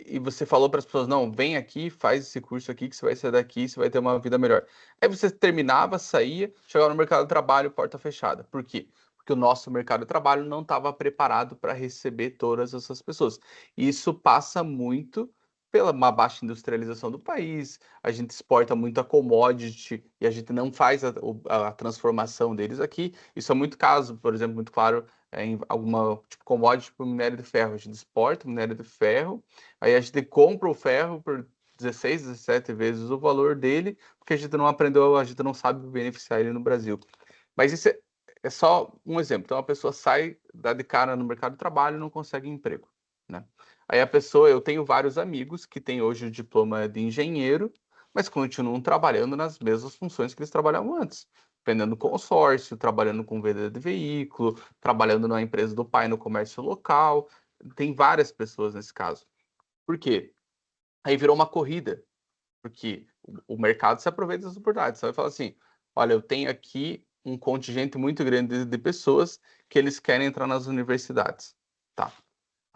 e você falou para as pessoas, não, vem aqui, faz esse curso aqui que você vai sair daqui, você vai ter uma vida melhor. Aí você terminava, saía, chegava no mercado de trabalho, porta fechada. Por quê? Porque o nosso mercado de trabalho não estava preparado para receber todas essas pessoas. E isso passa muito pela uma baixa industrialização do país, a gente exporta muita commodity e a gente não faz a transformação deles aqui. Isso é muito caso, por exemplo, muito claro em alguma tipo commodity, tipo minério de ferro. A gente exporta minério de ferro, aí a gente compra o ferro por 16, 17 vezes o valor dele, porque a gente não aprendeu, a gente não sabe beneficiar ele no Brasil. Mas isso é só um exemplo. Então a pessoa sai, dá de cara no mercado de trabalho e não consegue emprego, né? Aí a pessoa, eu tenho vários amigos que têm hoje o diploma de engenheiro, mas continuam trabalhando nas mesmas funções que eles trabalhavam antes, vendendo consórcio, trabalhando com venda de veículo, trabalhando na empresa do pai no comércio local. Tem várias pessoas nesse caso. Por quê? Aí virou uma corrida, porque o mercado se aproveita das oportunidades. Você vai falar assim: olha, eu tenho aqui um contingente muito grande de pessoas que eles querem entrar nas universidades. Tá.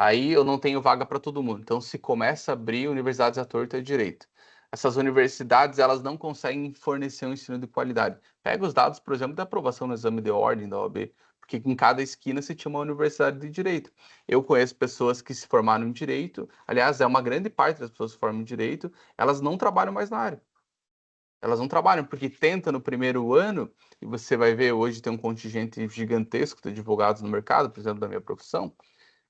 Aí eu não tenho vaga para todo mundo. Então se começa a abrir universidades à torta e à direita. Essas universidades, elas não conseguem fornecer um ensino de qualidade. Pega os dados, por exemplo, da aprovação no exame de ordem da OAB, porque em cada esquina se tinha uma universidade de direito. Eu conheço pessoas que se formaram em direito, aliás, é uma grande parte das pessoas que se formam em direito, elas não trabalham mais na área. Elas não trabalham porque tenta no primeiro ano, e você vai ver hoje tem um contingente gigantesco de advogados no mercado, por exemplo, da minha profissão.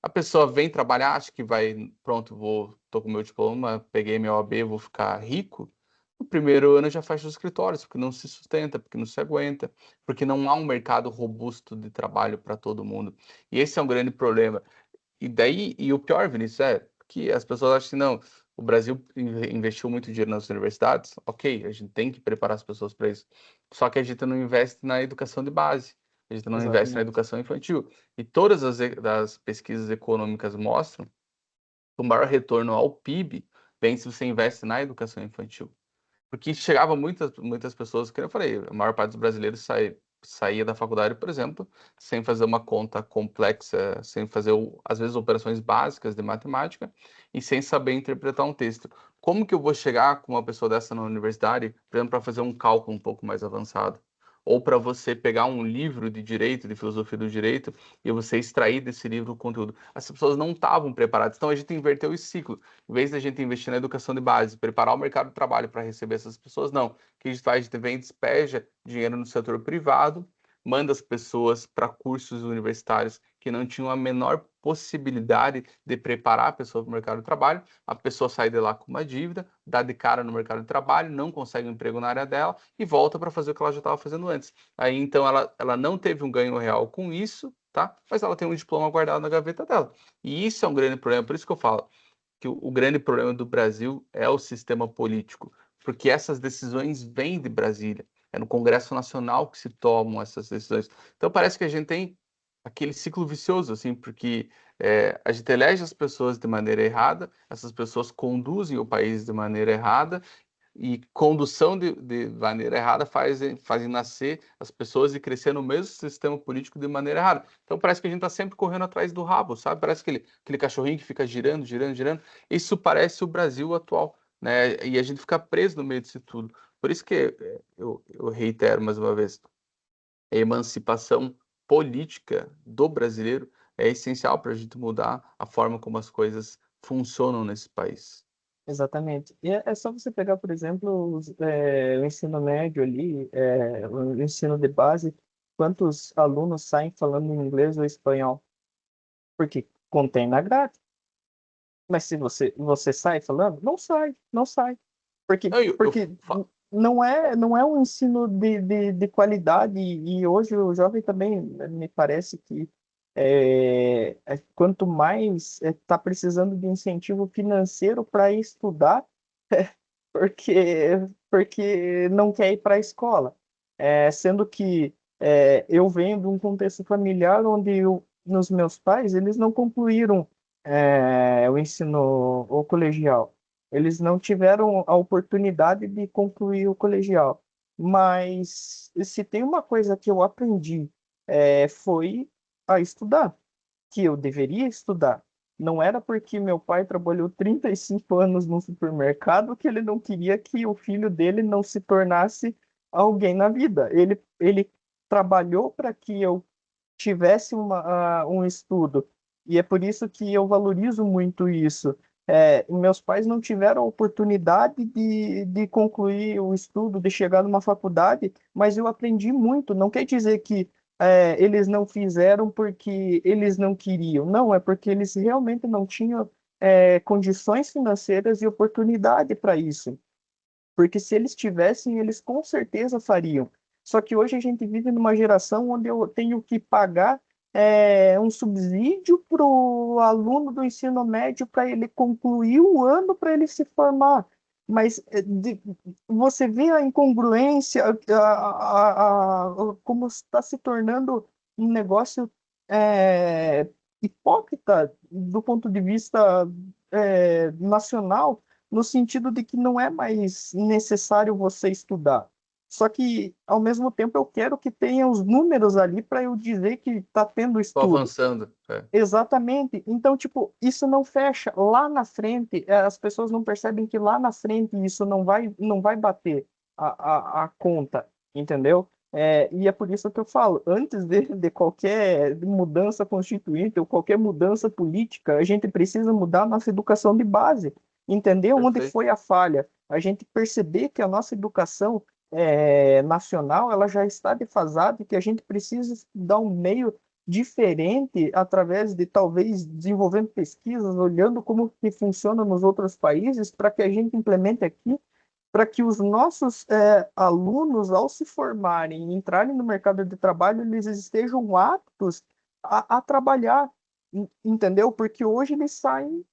A pessoa vem trabalhar, acha que vai, pronto, tô com meu diploma, peguei meu OAB, vou ficar rico. No primeiro ano já fecha os escritórios, porque não se sustenta, porque não se aguenta, porque não há um mercado robusto de trabalho para todo mundo. E esse é um grande problema. E daí, e o pior, Vinícius, é que as pessoas acham que não, o Brasil investiu muito dinheiro nas universidades, ok, a gente tem que preparar as pessoas para isso. Só que a gente não investe na educação de base, a gente não investe na Exatamente. educação infantil. E todas as pesquisas econômicas mostram que o maior retorno ao PIB vem se você investe na educação infantil. Porque chegava muitas pessoas, que eu falei, a maior parte dos brasileiros saía da faculdade, por exemplo, sem fazer uma conta complexa, sem fazer, às vezes, operações básicas de matemática e sem saber interpretar um texto. Como que eu vou chegar com uma pessoa dessa na universidade, por exemplo, para fazer um cálculo um pouco mais avançado? Ou para você pegar um livro de direito, de filosofia do direito, e você extrair desse livro o conteúdo. As pessoas não estavam preparadas. Então a gente inverteu esse ciclo. Em vez da gente investir na educação de base, preparar o mercado de trabalho para receber essas pessoas, não. O que a gente faz? A gente vem, despeja dinheiro no setor privado, manda as pessoas para cursos universitários que não tinham a menor possibilidade de preparar a pessoa para o mercado de trabalho. A pessoa sai de lá com uma dívida, dá de cara no mercado de trabalho, não consegue um emprego na área dela e volta para fazer o que ela já estava fazendo antes. Aí então ela não teve um ganho real com isso, tá? Mas ela tem um diploma guardado na gaveta dela. E isso é um grande problema, por isso que eu falo que o grande problema do Brasil é o sistema político, porque essas decisões vêm de Brasília. É no Congresso Nacional que se tomam essas decisões. Então parece que a gente tem aquele ciclo vicioso, assim, porque a gente elege as pessoas de maneira errada, essas pessoas conduzem o país de maneira errada, e condução de maneira errada fazem nascer as pessoas e crescer no mesmo sistema político de maneira errada. Então parece que a gente está sempre correndo atrás do rabo, sabe? Parece aquele cachorrinho que fica girando, girando, girando. Isso parece o Brasil atual, né? E a gente fica preso no meio disso tudo. Por isso que eu reitero mais uma vez, a emancipação política do brasileiro é essencial para a gente mudar a forma como as coisas funcionam nesse país. Exatamente. E é só você pegar, por exemplo, o ensino médio ali, o ensino de base, quantos alunos saem falando inglês ou espanhol? Porque contém na grade. Mas se você sai falando, não sai, não sai. Porque, Não, porque não é um ensino de qualidade, e hoje o jovem também, né, me parece que quanto mais está precisando de incentivo financeiro para estudar, porque não quer ir para a escola. Sendo que eu venho de um contexto familiar onde nos meus pais, eles não concluíram o ensino o colegial. Eles não tiveram a oportunidade de concluir o colegial. Mas se tem uma coisa que eu aprendi, foi a estudar, que eu deveria estudar. Não era porque meu pai trabalhou 35 anos no supermercado que ele não queria que o filho dele não se tornasse alguém na vida. Ele trabalhou para que eu tivesse um estudo. E é por isso que eu valorizo muito isso. Meus pais não tiveram a oportunidade de concluir o estudo, de chegar numa faculdade, mas eu aprendi muito. Não quer dizer que eles não fizeram porque eles não queriam. Não, é porque eles realmente não tinham condições financeiras e oportunidade para isso. Porque se eles tivessem, eles com certeza fariam. Só que hoje a gente vive numa geração onde eu tenho que pagar um subsídio para o aluno do ensino médio para ele concluir o ano para ele se formar. Mas você vê a incongruência, como está se tornando um negócio hipócrita do ponto de vista nacional, no sentido de que não é mais necessário você estudar. Só que, ao mesmo tempo, eu quero que tenha os números ali para eu dizer que está tendo Tô estudo. avançando. Exatamente. Então, tipo, isso não fecha. Lá na frente, as pessoas não percebem que lá na frente isso não vai bater a conta, entendeu? E é por isso que eu falo, antes de qualquer mudança constituinte ou qualquer mudança política, a gente precisa mudar a nossa educação de base, entender onde Perfeito. foi a falha, a gente perceber que a nossa educação nacional ela já está defasada e que a gente precisa dar um meio diferente através de talvez desenvolvendo pesquisas, olhando como que funciona nos outros países, para que a gente implemente aqui, para que os nossos alunos, ao se formarem e entrarem no mercado de trabalho, eles estejam aptos a trabalhar, entendeu? Porque hoje eles saem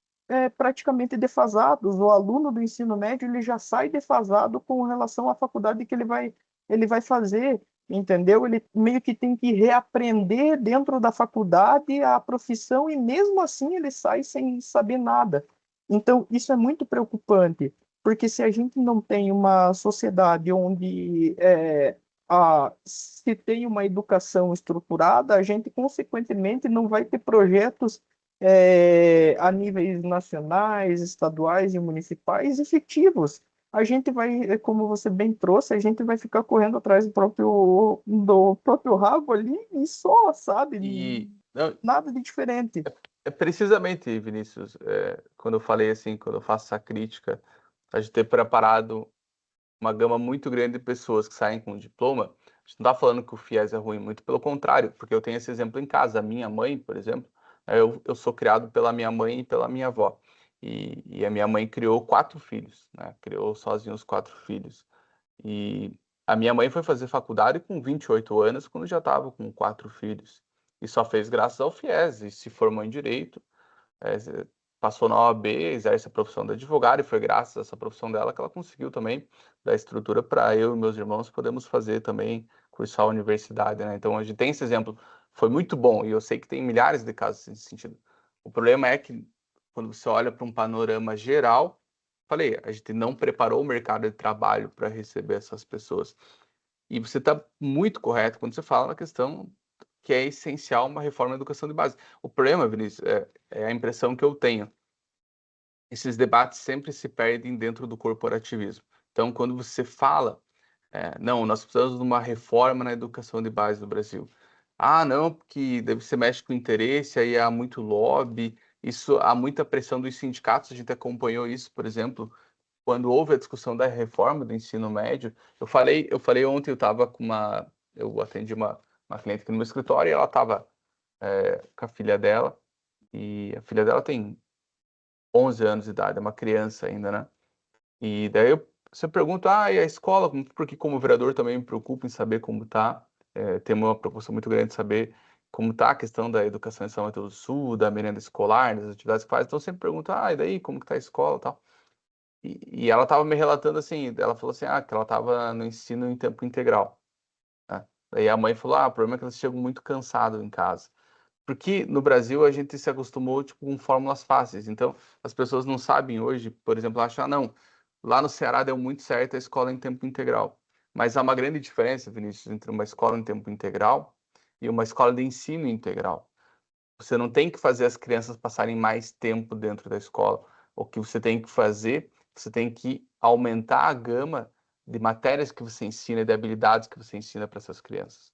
praticamente defasados. O aluno do ensino médio ele já sai defasado com relação à faculdade que ele vai fazer. Entendeu? Ele meio que tem que reaprender dentro da faculdade a profissão e mesmo assim ele sai sem saber nada. Então, isso é muito preocupante, porque se a gente não tem uma sociedade onde se tem uma educação estruturada, a gente, consequentemente, não vai ter projetos a níveis nacionais, estaduais e municipais efetivos. A gente vai, como você bem trouxe, a gente vai ficar correndo atrás do próprio rabo ali e só, sabe? E não, Nada de diferente. é precisamente, Vinícius, quando eu falei assim, quando eu faço essa crítica, a gente ter preparado uma gama muito grande de pessoas que saem com diploma, a gente não está falando que o FIES é ruim, muito pelo contrário, porque eu tenho esse exemplo em casa. A minha mãe, por exemplo, eu sou criado pela minha mãe e pela minha avó. E a minha mãe criou 4 filhos, né? Criou sozinha os 4 filhos. E a minha mãe foi fazer faculdade com 28 anos, quando já estava com 4 filhos. E só fez graças ao FIES, e se formou em Direito, passou na OAB, exerce a profissão de advogado, e foi graças a essa profissão dela que ela conseguiu também dar estrutura para eu e meus irmãos podemos fazer também, cursar a universidade, né? Então a gente tem esse exemplo, foi muito bom, e eu sei que tem milhares de casos nesse sentido. O problema é que quando você olha para um panorama geral, falei, a gente não preparou o mercado de trabalho para receber essas pessoas. E você está muito correto quando você fala na questão que é essencial uma reforma da educação de base. O problema, Vinícius, é a impressão que eu tenho. Esses debates sempre se perdem dentro do corporativismo. Então, quando você fala, não, nós precisamos de uma reforma na educação de base do Brasil. Ah, não, porque deve ser mexe com interesse, aí há muito lobby, isso há muita pressão dos sindicatos, a gente acompanhou isso, por exemplo, quando houve a discussão da reforma do ensino médio. Eu falei ontem, eu atendi uma cliente aqui no meu escritório e ela estava com a filha dela, e a filha dela tem 11 anos de idade, é uma criança ainda, né? E daí você pergunta, e a escola? Porque como vereador também me preocupo em saber como tá, tem uma preocupação muito grande de saber como tá a questão da educação em São Mateus do Sul, da merenda escolar, das atividades que faz, então eu sempre pergunto, e daí, como que tá a escola e tal? E ela estava me relatando assim, ela falou assim, que ela estava no ensino em tempo integral, né? Daí a mãe falou, o problema é que eles chegam muito cansados em casa. Porque no Brasil a gente se acostumou tipo, com fórmulas fáceis. Então, as pessoas não sabem hoje, por exemplo, acham, não, lá no Ceará deu muito certo a escola em tempo integral. Mas há uma grande diferença, Vinícius, entre uma escola em tempo integral e uma escola de ensino integral. Você não tem que fazer as crianças passarem mais tempo dentro da escola. O que você tem que fazer, você tem que aumentar a gama de matérias que você ensina e de habilidades que você ensina para essas crianças,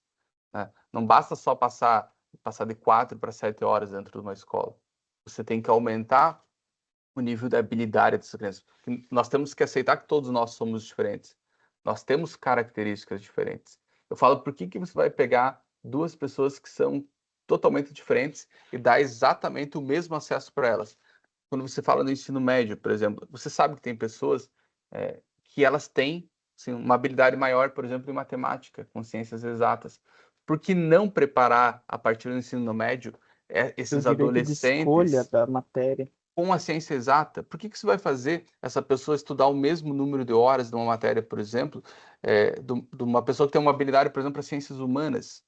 né? Não basta só passar de 4 para 7 horas dentro de uma escola. Você tem que aumentar o nível de habilidade dessas crianças. Nós temos que aceitar que todos nós somos diferentes. Nós temos características diferentes. Eu falo, por que você vai pegar duas pessoas que são totalmente diferentes e dar exatamente o mesmo acesso para elas? Quando você fala no ensino médio, por exemplo, você sabe que tem pessoas que elas têm assim, uma habilidade maior, por exemplo, em matemática, com ciências exatas. Por que não preparar, a partir do ensino médio, O esses direito de escolha adolescentes da matéria. com a ciência exata? Por que que isso vai fazer essa pessoa estudar o mesmo número de horas de uma matéria, por exemplo, de uma pessoa que tem uma habilidade, por exemplo, para ciências humanas?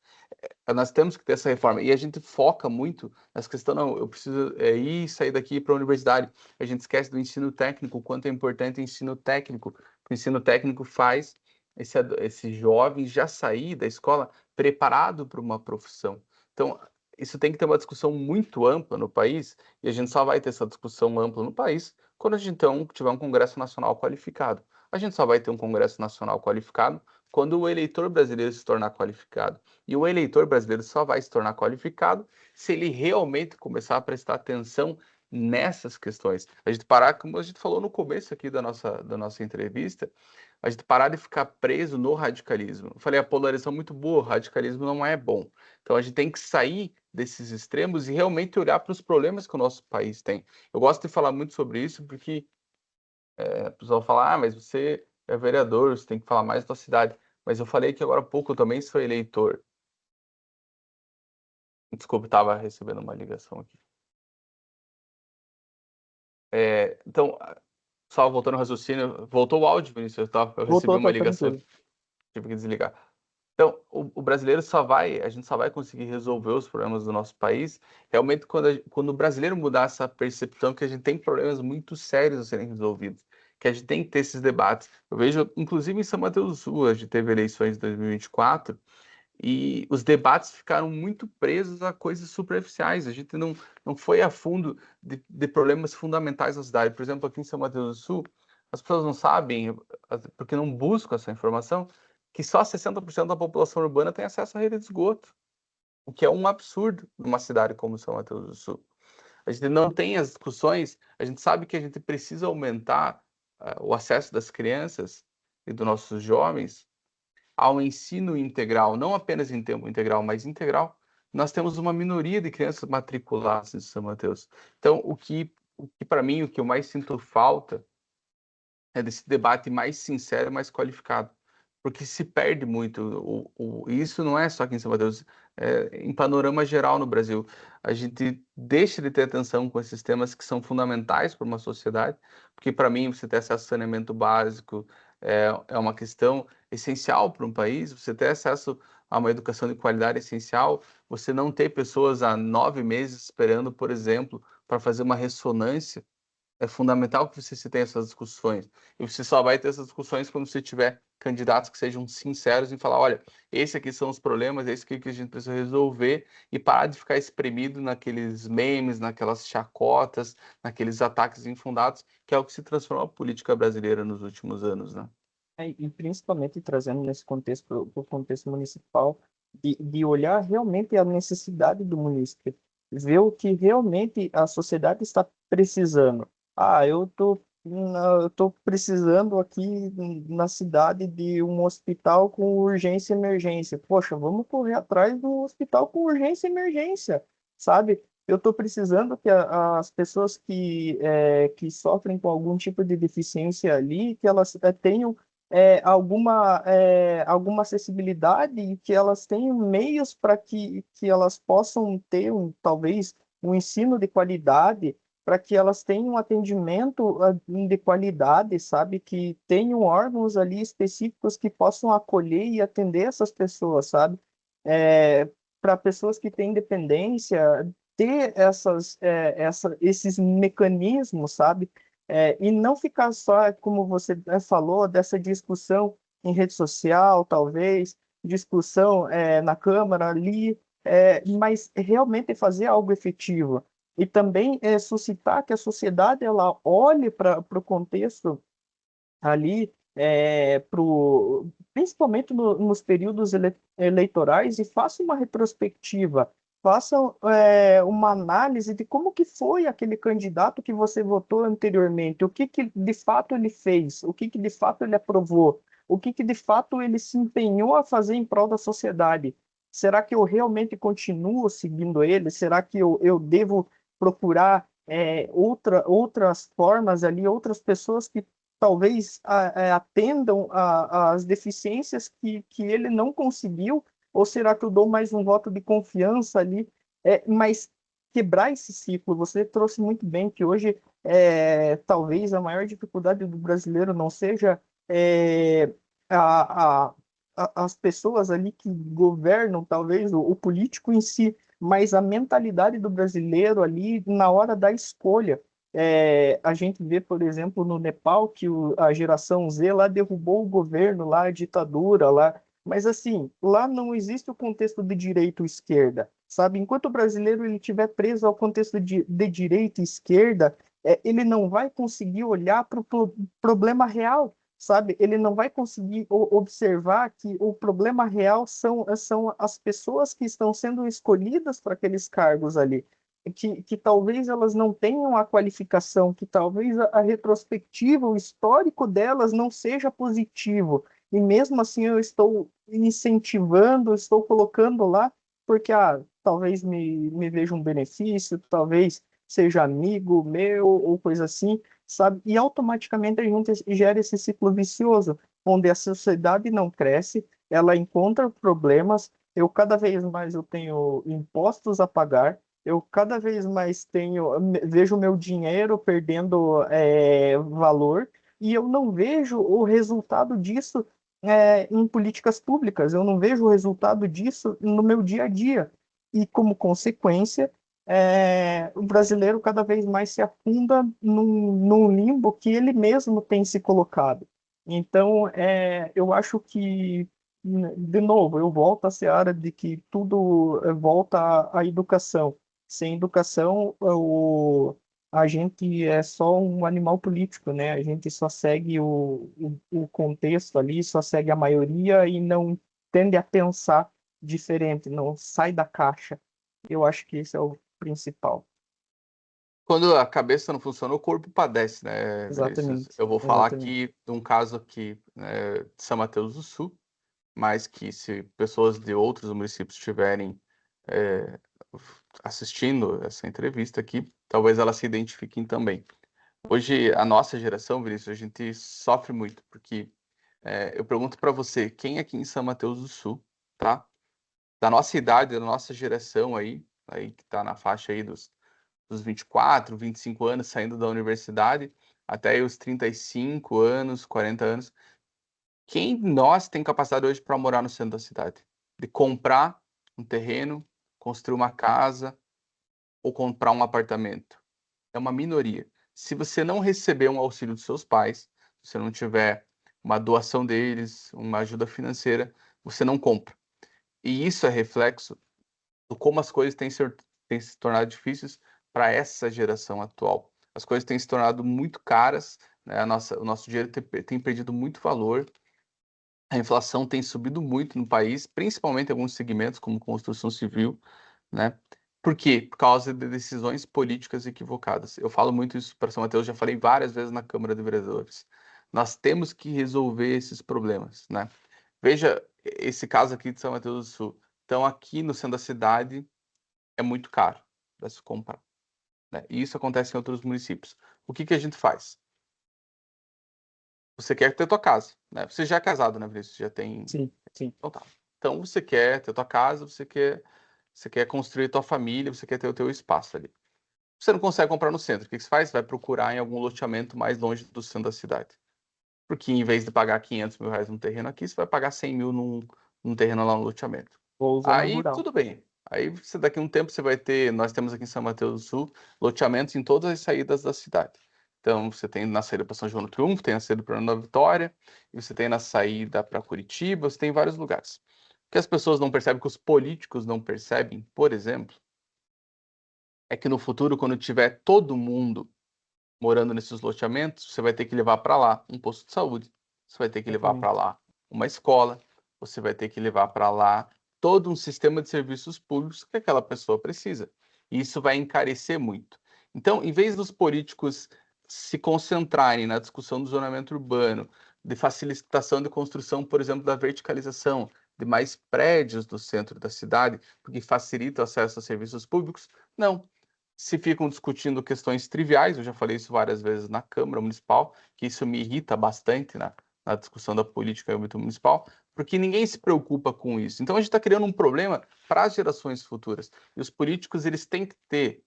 Nós temos que ter essa reforma. E a gente foca muito nessa questão, não, eu preciso ir sair daqui para a universidade. A gente esquece do ensino técnico, o quanto é importante o ensino técnico. O ensino técnico faz esse jovem já sair da escola preparado para uma profissão. Então, isso tem que ter uma discussão muito ampla no país, e a gente só vai ter essa discussão ampla no país quando a gente então tiver um Congresso Nacional qualificado. A gente só vai ter um Congresso Nacional qualificado quando o eleitor brasileiro se tornar qualificado. E o eleitor brasileiro só vai se tornar qualificado se ele realmente começar a prestar atenção nessas questões. A gente parar, como a gente falou no começo aqui da nossa entrevista, a gente parar de ficar preso no radicalismo. Eu falei, a polarização é muito boa, o radicalismo não é bom. Então a gente tem que sair desses extremos e realmente olhar para os problemas que o nosso país tem. Eu gosto de falar muito sobre isso porque a pessoa fala, mas você é vereador, você tem que falar mais da sua cidade. Mas eu falei que agora há pouco eu também sou eleitor. Desculpa, estava recebendo uma ligação aqui. Então, só voltando ao raciocínio, voltou o áudio, Vinícius, tá? Eu recebi Voltou, uma tá ligação, tranquilo. tive que desligar. Então, o brasileiro a gente só vai conseguir resolver os problemas do nosso país realmente quando o brasileiro mudar essa percepção que a gente tem problemas muito sérios a serem resolvidos, que a gente tem que ter esses debates. Eu vejo, inclusive em São Mateus do Sul, a gente teve eleições em 2024, e os debates ficaram muito presos a coisas superficiais. A gente não foi a fundo de problemas fundamentais da cidade. Por exemplo, aqui em São Mateus do Sul, as pessoas não sabem, porque não buscam essa informação, que só 60% da população urbana tem acesso à rede de esgoto, o que é um absurdo numa cidade como São Mateus do Sul. A gente não tem as discussões, a gente sabe que a gente precisa aumentar o acesso das crianças e dos nossos jovens ao ensino integral, não apenas em tempo integral, mas integral. Nós temos uma minoria de crianças matriculadas em São Mateus. Então, o que para mim, o que eu mais sinto falta é desse debate mais sincero, mais qualificado, porque se perde muito. E isso não é só aqui em São Mateus, em panorama geral no Brasil. A gente deixa de ter atenção com esses temas que são fundamentais para uma sociedade, porque para mim você ter acesso a saneamento básico é uma questão essencial para um país, você ter acesso a uma educação de qualidade é essencial, você não ter pessoas há 9 meses esperando, por exemplo, para fazer uma ressonância é fundamental que você se tenha essas discussões. E você só vai ter essas discussões quando você tiver candidatos que sejam sinceros em falar, olha, esse aqui são os problemas, esse aqui que a gente precisa resolver e parar de ficar espremido naqueles memes, naquelas chacotas, naqueles ataques infundados, que é o que se transformou a política brasileira nos últimos anos, né? E principalmente trazendo nesse contexto, para o contexto municipal, de olhar realmente a necessidade do município, ver o que realmente a sociedade está precisando. Ah, eu tô precisando aqui na cidade de um hospital com urgência e emergência. Poxa, vamos correr atrás de um hospital com urgência e emergência, sabe? Eu estou precisando que as pessoas que sofrem com algum tipo de deficiência ali, que elas tenham alguma acessibilidade e que elas tenham meios para que elas possam ter talvez um ensino de qualidade, para que elas tenham um atendimento de qualidade, sabe? Que tenham órgãos ali específicos que possam acolher e atender essas pessoas, sabe? É, para pessoas que têm dependência ter esses mecanismos, sabe? E não ficar só, como você falou, dessa discussão em rede social, talvez, discussão na Câmara ali, mas realmente fazer algo efetivo. E também suscitar que a sociedade ela olhe para o contexto ali, principalmente nos períodos eleitorais, e faça uma retrospectiva, faça uma análise de como que foi aquele candidato que você votou anteriormente, o que que de fato ele fez, o que que de fato ele aprovou, o que que de fato ele se empenhou a fazer em prol da sociedade. Será que eu realmente continuo seguindo ele? Será que eu devo procurar outras formas ali, outras pessoas que talvez atendam às deficiências que ele não conseguiu? Ou será que eu dou mais um voto de confiança ali? Mas quebrar esse ciclo, você trouxe muito bem que hoje talvez a maior dificuldade do brasileiro não seja é, a, a, as pessoas ali que governam, talvez o político em si, mas a mentalidade do brasileiro ali na hora da escolha. A gente vê, por exemplo, no Nepal, que a geração Z lá derrubou o governo, lá a ditadura, lá. Mas assim, lá não existe o contexto de direita ou esquerda, sabe? Enquanto o brasileiro ele estiver preso ao contexto de direita e esquerda, ele não vai conseguir olhar para o problema real, sabe? Ele não vai conseguir observar que o problema real são as pessoas que estão sendo escolhidas para aqueles cargos ali que talvez elas não tenham a qualificação, que talvez a retrospectiva, o histórico delas não seja positivo. E mesmo assim eu estou incentivando, estou colocando lá, porque talvez me veja um benefício, talvez seja amigo meu ou coisa assim, sabe? E automaticamente a gente gera esse ciclo vicioso, onde a sociedade não cresce, ela encontra problemas, eu cada vez mais eu tenho impostos a pagar, eu cada vez mais vejo meu dinheiro perdendo valor e eu não vejo o resultado disso em políticas públicas, eu não vejo o resultado disso no meu dia a dia. E como consequência, o brasileiro cada vez mais se afunda num limbo que ele mesmo tem se colocado. Então, eu acho que, de novo, eu volto à seara de que tudo volta à educação. Sem educação, a gente é só um animal político, né? A gente só segue o contexto ali, só segue a maioria e não tende a pensar diferente, não sai da caixa. Eu acho que esse é o principal. Quando a cabeça não funciona, o corpo padece, né, Vinícius? Exatamente, Eu vou falar exatamente. aqui de um caso aqui, de São Mateus do Sul, mas que se pessoas de outros municípios estiverem eh, assistindo essa entrevista aqui, talvez elas se identifiquem também. Hoje, a nossa geração, Vinícius, a gente sofre muito, porque eu pergunto para você, quem aqui em São Mateus do Sul, tá? Da nossa idade, da nossa geração aí que está na faixa aí dos 24, 25 anos, saindo da universidade, até aí os 35 anos, 40 anos, quem nós tem capacidade hoje para morar no centro da cidade? De comprar um terreno, construir uma casa ou comprar um apartamento? É uma minoria. Se você não receber um auxílio dos seus pais, se você não tiver uma doação deles, uma ajuda financeira, você não compra. E isso é reflexo do como as coisas têm se tornado difíceis para essa geração atual. As coisas têm se tornado muito caras, né? O nosso dinheiro tem perdido muito valor, a inflação tem subido muito no país, principalmente em alguns segmentos, como construção civil, né? Por quê? Por causa de decisões políticas equivocadas. Eu falo muito isso para São Mateus, já falei várias vezes na Câmara de Vereadores. Nós temos que resolver esses problemas, né? Veja esse caso aqui de São Mateus do Sul. Então, aqui no centro da cidade é muito caro para se comprar, né? E isso acontece em outros municípios. O que que a gente faz? Você quer ter tua casa, né? Você já é casado, né, Vinícius? Já tem. Sim, sim. Então tá. Então você quer ter tua casa, você quer construir tua família, você quer ter o teu espaço ali. Você não consegue comprar no centro. O que que você faz? Vai procurar em algum loteamento mais longe do centro da cidade. Porque em vez de pagar 500 mil reais num terreno aqui, você vai pagar 100 mil num terreno lá no loteamento. Ou zona Aí rural. tudo bem. Aí você, daqui a um tempo você vai ter, nós temos aqui em São Mateus do Sul, loteamentos em todas as saídas da cidade. Então você tem na saída para São João do Triunfo, tem na saída para Nova Vitória, e você tem na saída para Curitiba, você tem vários lugares. O que as pessoas não percebem, que os políticos não percebem, por exemplo, é que no futuro, quando tiver todo mundo morando nesses loteamentos, você vai ter que levar para lá um posto de saúde, você vai ter que levar para Exatamente. lá uma escola, você vai ter que levar para lá todo um sistema de serviços públicos que aquela pessoa precisa. E isso vai encarecer muito. Então, em vez dos políticos se concentrarem na discussão do zonamento urbano, de facilitação de construção, por exemplo, da verticalização, de mais prédios do centro da cidade, porque facilita o acesso a serviços públicos, não, se ficam discutindo questões triviais, eu já falei isso várias vezes na Câmara Municipal, que isso me irrita bastante na discussão da política no âmbito municipal, porque ninguém se preocupa com isso. Então a gente está criando um problema para as gerações futuras. E os políticos, eles têm que ter,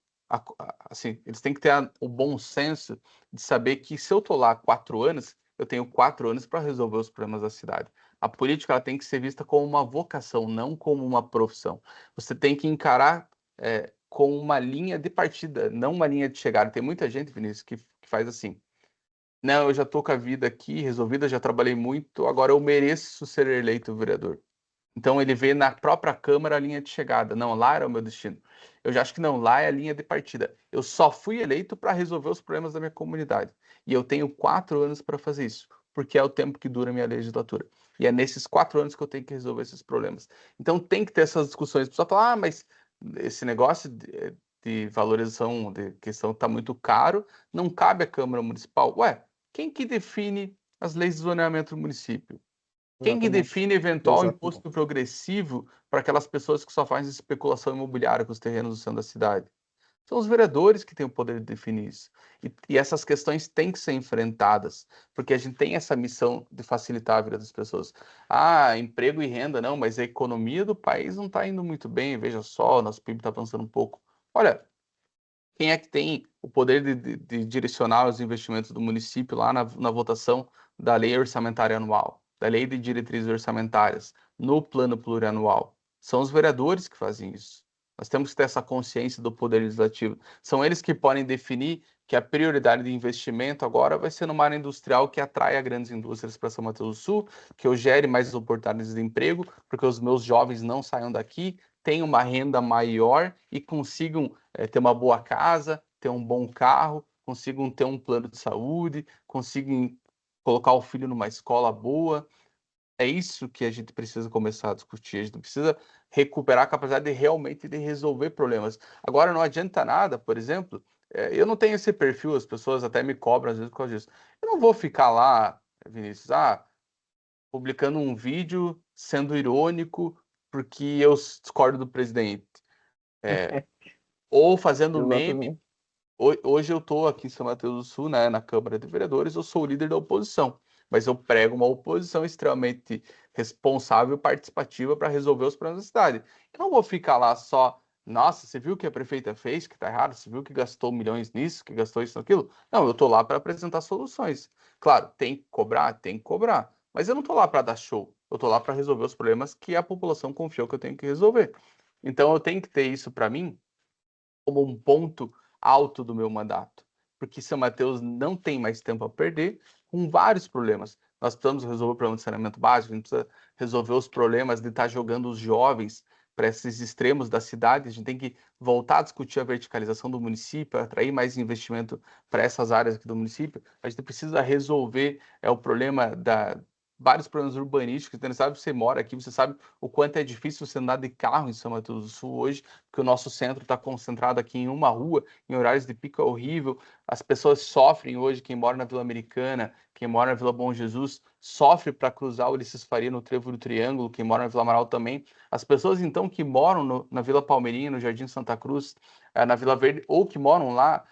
assim, eles têm que ter o bom senso de saber que se eu estou lá 4 anos, eu tenho 4 anos para resolver os problemas da cidade. A política, ela tem que ser vista como uma vocação, não como uma profissão. Você tem que encarar com uma linha de partida, não uma linha de chegada. Tem muita gente, Vinícius, que faz assim: não, eu já estou com a vida aqui resolvida, já trabalhei muito, agora eu mereço ser eleito vereador. Então ele vê na própria Câmara a linha de chegada. Não, lá era o meu destino. Eu já acho que não, lá é a linha de partida. Eu só fui eleito para resolver os problemas da minha comunidade. E eu tenho 4 anos para fazer isso, porque é o tempo que dura a minha legislatura. E é nesses 4 anos que eu tenho que resolver esses problemas. Então tem que ter essas discussões. A pessoa fala, mas esse negócio de valorização, de questão está muito caro, não cabe à Câmara Municipal. Ué, quem que define as leis de zoneamento do município? Quem que Exatamente. define eventual Exatamente. imposto progressivo para aquelas pessoas que só fazem especulação imobiliária com os terrenos do centro da cidade? São os vereadores que têm o poder de definir isso. E essas questões têm que ser enfrentadas, porque a gente tem essa missão de facilitar a vida das pessoas. Ah, emprego e renda, não, mas a economia do país não está indo muito bem. Veja só, nosso PIB está avançando um pouco. Olha, quem é que tem o poder de direcionar os investimentos do município lá na votação da lei orçamentária anual, da lei de diretrizes orçamentárias, no plano plurianual? São os vereadores que fazem isso. Nós temos que ter essa consciência do poder legislativo. São eles que podem definir que a prioridade de investimento agora vai ser numa área industrial que atraia grandes indústrias para São Mateus do Sul, que eu gere mais oportunidades de emprego, porque os meus jovens não saiam daqui, tenham uma renda maior e consigam ter uma boa casa, ter um bom carro, consigam ter um plano de saúde, consigam colocar o filho numa escola boa. É isso que a gente precisa começar a discutir. A gente precisa recuperar a capacidade de realmente de resolver problemas. Agora, não adianta nada, por exemplo, eu não tenho esse perfil, as pessoas até me cobram às vezes por causa disso. Eu não vou ficar lá, Vinícius, publicando um vídeo sendo irônico porque eu discordo do presidente. Ou fazendo meme. Exatamente. Hoje eu estou aqui em São Mateus do Sul, né, na Câmara de Vereadores, eu sou o líder da oposição, mas eu prego uma oposição extremamente responsável e participativa para resolver os problemas da cidade. Eu não vou ficar lá só, nossa, você viu o que a prefeita fez, que está errado, você viu que gastou milhões nisso, que gastou isso naquilo? Não, eu estou lá para apresentar soluções. Claro, tem que cobrar, mas eu não estou lá para dar show, eu estou lá para resolver os problemas que a população confiou que eu tenho que resolver. Então eu tenho que ter isso para mim como um ponto alto do meu mandato, porque São Mateus não tem mais tempo a perder com vários problemas. Nós precisamos resolver o problema de saneamento básico, a gente precisa resolver os problemas de estar jogando os jovens para esses extremos da cidade, a gente tem que voltar a discutir a verticalização do município, atrair mais investimento para essas áreas aqui do município. A gente precisa resolver o problema vários problemas urbanísticos, você sabe, você mora aqui, você sabe o quanto é difícil você andar de carro em São Mateus do Sul hoje, porque o nosso centro está concentrado aqui em uma rua, em horários de pico é horrível. As pessoas sofrem hoje, quem mora na Vila Americana, quem mora na Vila Bom Jesus, sofre para cruzar o Ulisses Faria no Trevo do Triângulo, quem mora na Vila Amaral também. As pessoas, então, que moram na Vila Palmeirinha, no Jardim Santa Cruz, na Vila Verde, ou que moram lá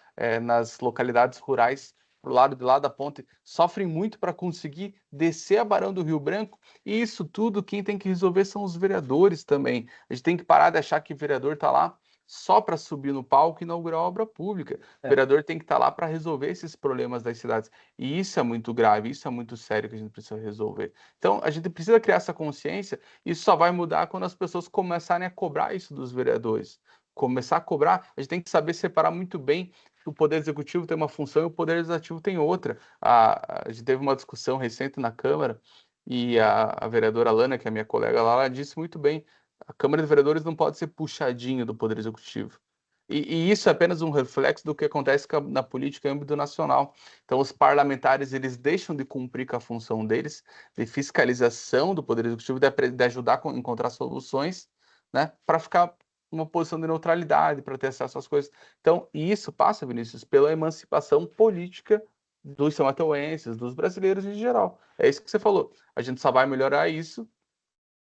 nas localidades rurais, pro lado de lá da ponte, sofrem muito para conseguir descer a Barão do Rio Branco, e isso tudo quem tem que resolver são os vereadores também. A gente tem que parar de achar que o vereador está lá só para subir no palco e inaugurar obra pública. O É, vereador tem que estar lá para resolver esses problemas das cidades. E isso é muito grave, isso é muito sério que a gente precisa resolver. Então, a gente precisa criar essa consciência, e isso só vai mudar quando as pessoas começarem a cobrar isso dos vereadores. Começar a cobrar, a gente tem que saber separar muito bem que o Poder Executivo tem uma função e o Poder Legislativo tem outra. A gente teve uma discussão recente na Câmara, e a vereadora Lana, que é minha colega lá, ela disse muito bem: a Câmara de Vereadores não pode ser puxadinha do Poder Executivo. E isso é apenas um reflexo do que acontece na política em âmbito nacional. Então, os parlamentares, eles deixam de cumprir com a função deles, de fiscalização do Poder Executivo, de ajudar a encontrar soluções, né, para ficar numa posição de neutralidade, para ter acesso às coisas. Então, e isso passa, Vinícius, pela emancipação política dos são-mateuenses, dos brasileiros em geral. É isso que você falou. A gente só vai melhorar isso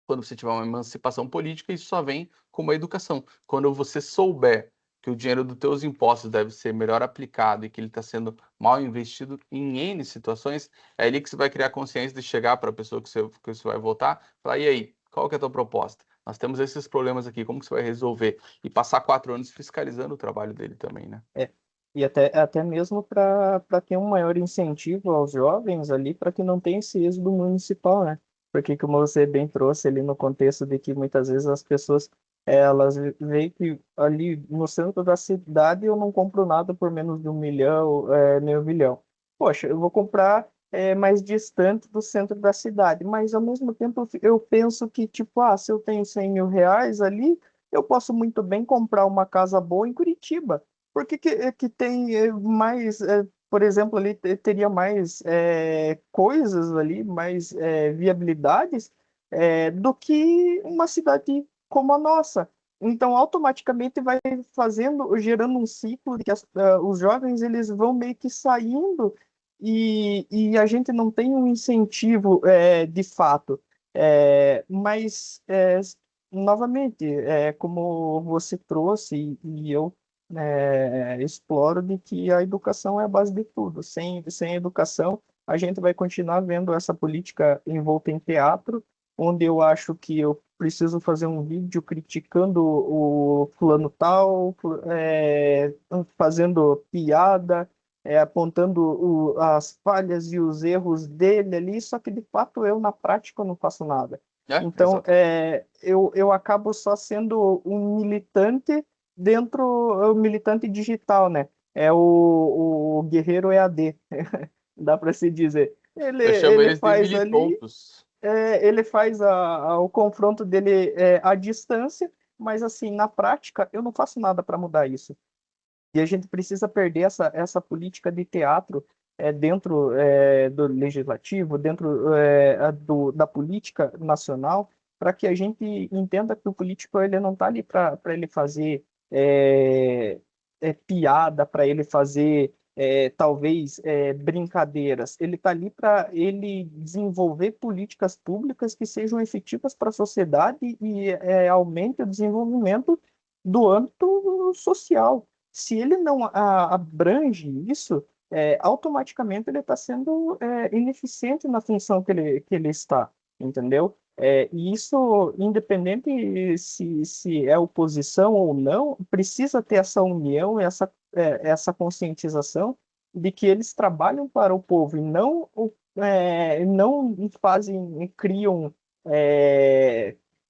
quando você tiver uma emancipação política. Isso só vem com uma educação. Quando você souber que o dinheiro dos teus impostos deve ser melhor aplicado e que ele está sendo mal investido em N situações, é ali que você vai criar consciência de chegar para a pessoa que você vai votar, falar: e aí, qual que é a tua proposta? Nós temos esses problemas aqui, como que você vai resolver? E passar 4 anos fiscalizando o trabalho dele também, né? é. E até mesmo para ter um maior incentivo aos jovens ali, para que não tenha esse êxodo municipal, né? Porque, como você bem trouxe ali no contexto de que muitas vezes as pessoas, elas veem que ali no centro da cidade eu não compro nada por menos de 1 milhão, meio milhão. Poxa, eu vou comprar mais distante do centro da cidade, mas ao mesmo tempo eu penso que, tipo, se eu tenho 100 mil reais ali, eu posso muito bem comprar uma casa boa em Curitiba. Por que, que tem mais, por exemplo, ali teria mais coisas ali, mais viabilidades do que uma cidade como a nossa? Então, automaticamente vai gerando um ciclo de que os jovens eles vão meio que saindo e a gente não tem um incentivo de fato. Mas, novamente, como você trouxe e eu exploro de que a educação é a base de tudo. Sem educação, a gente vai continuar vendo essa política envolta em teatro, onde eu acho que eu preciso fazer um vídeo criticando o fulano tal, fazendo piada, apontando as falhas e os erros dele ali, só que de fato eu, na prática, eu não faço nada. É, Então, exatamente. eu acabo só sendo um militante dentro, o militante digital, né? O guerreiro EAD, dá para se dizer. Ele, Eu chamo ele eles de faz ali, militontos. ele faz o confronto dele à distância, mas assim, na prática, eu não faço nada para mudar isso. E a gente precisa perder essa política de teatro dentro do legislativo, dentro da política nacional, para que a gente entenda que o político ele não está ali para ele fazer piada, para ele fazer talvez brincadeiras. Ele está ali para ele desenvolver políticas públicas que sejam efetivas para a sociedade e aumente o desenvolvimento do âmbito social. Se ele não abrange isso, automaticamente ele está sendo ineficiente na função que ele está, entendeu? E isso, independente se é oposição ou não, precisa ter essa união, essa conscientização de que eles trabalham para o povo e não criam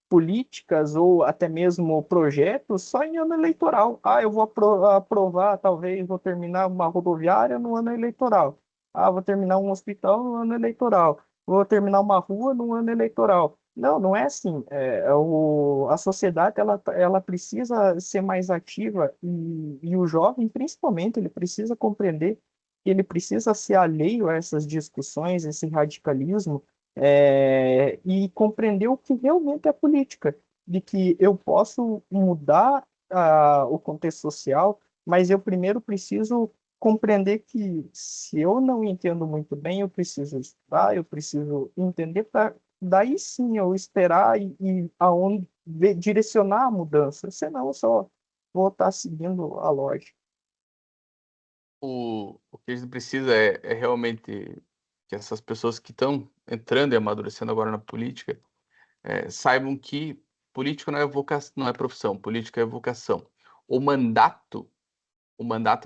políticas ou até mesmo projetos só em ano eleitoral. Eu vou aprovar, talvez vou terminar uma rodoviária no ano eleitoral. Vou terminar um hospital no ano eleitoral. Vou terminar uma rua no ano eleitoral. Não, não é assim. A sociedade ela precisa ser mais ativa e o jovem, principalmente, ele precisa compreender que ele precisa ser alheio a essas discussões, esse radicalismo, e compreender o que realmente é política, de que eu posso mudar o contexto social, mas eu primeiro preciso compreender que se eu não entendo muito bem, eu preciso estudar, eu preciso entender para daí sim eu esperar e aonde direcionar a mudança, senão eu só vou estar seguindo a lógica. O que a gente precisa é realmente que essas pessoas que estão entrando e amadurecendo agora na política saibam que político não é profissão, política é vocação. o mandato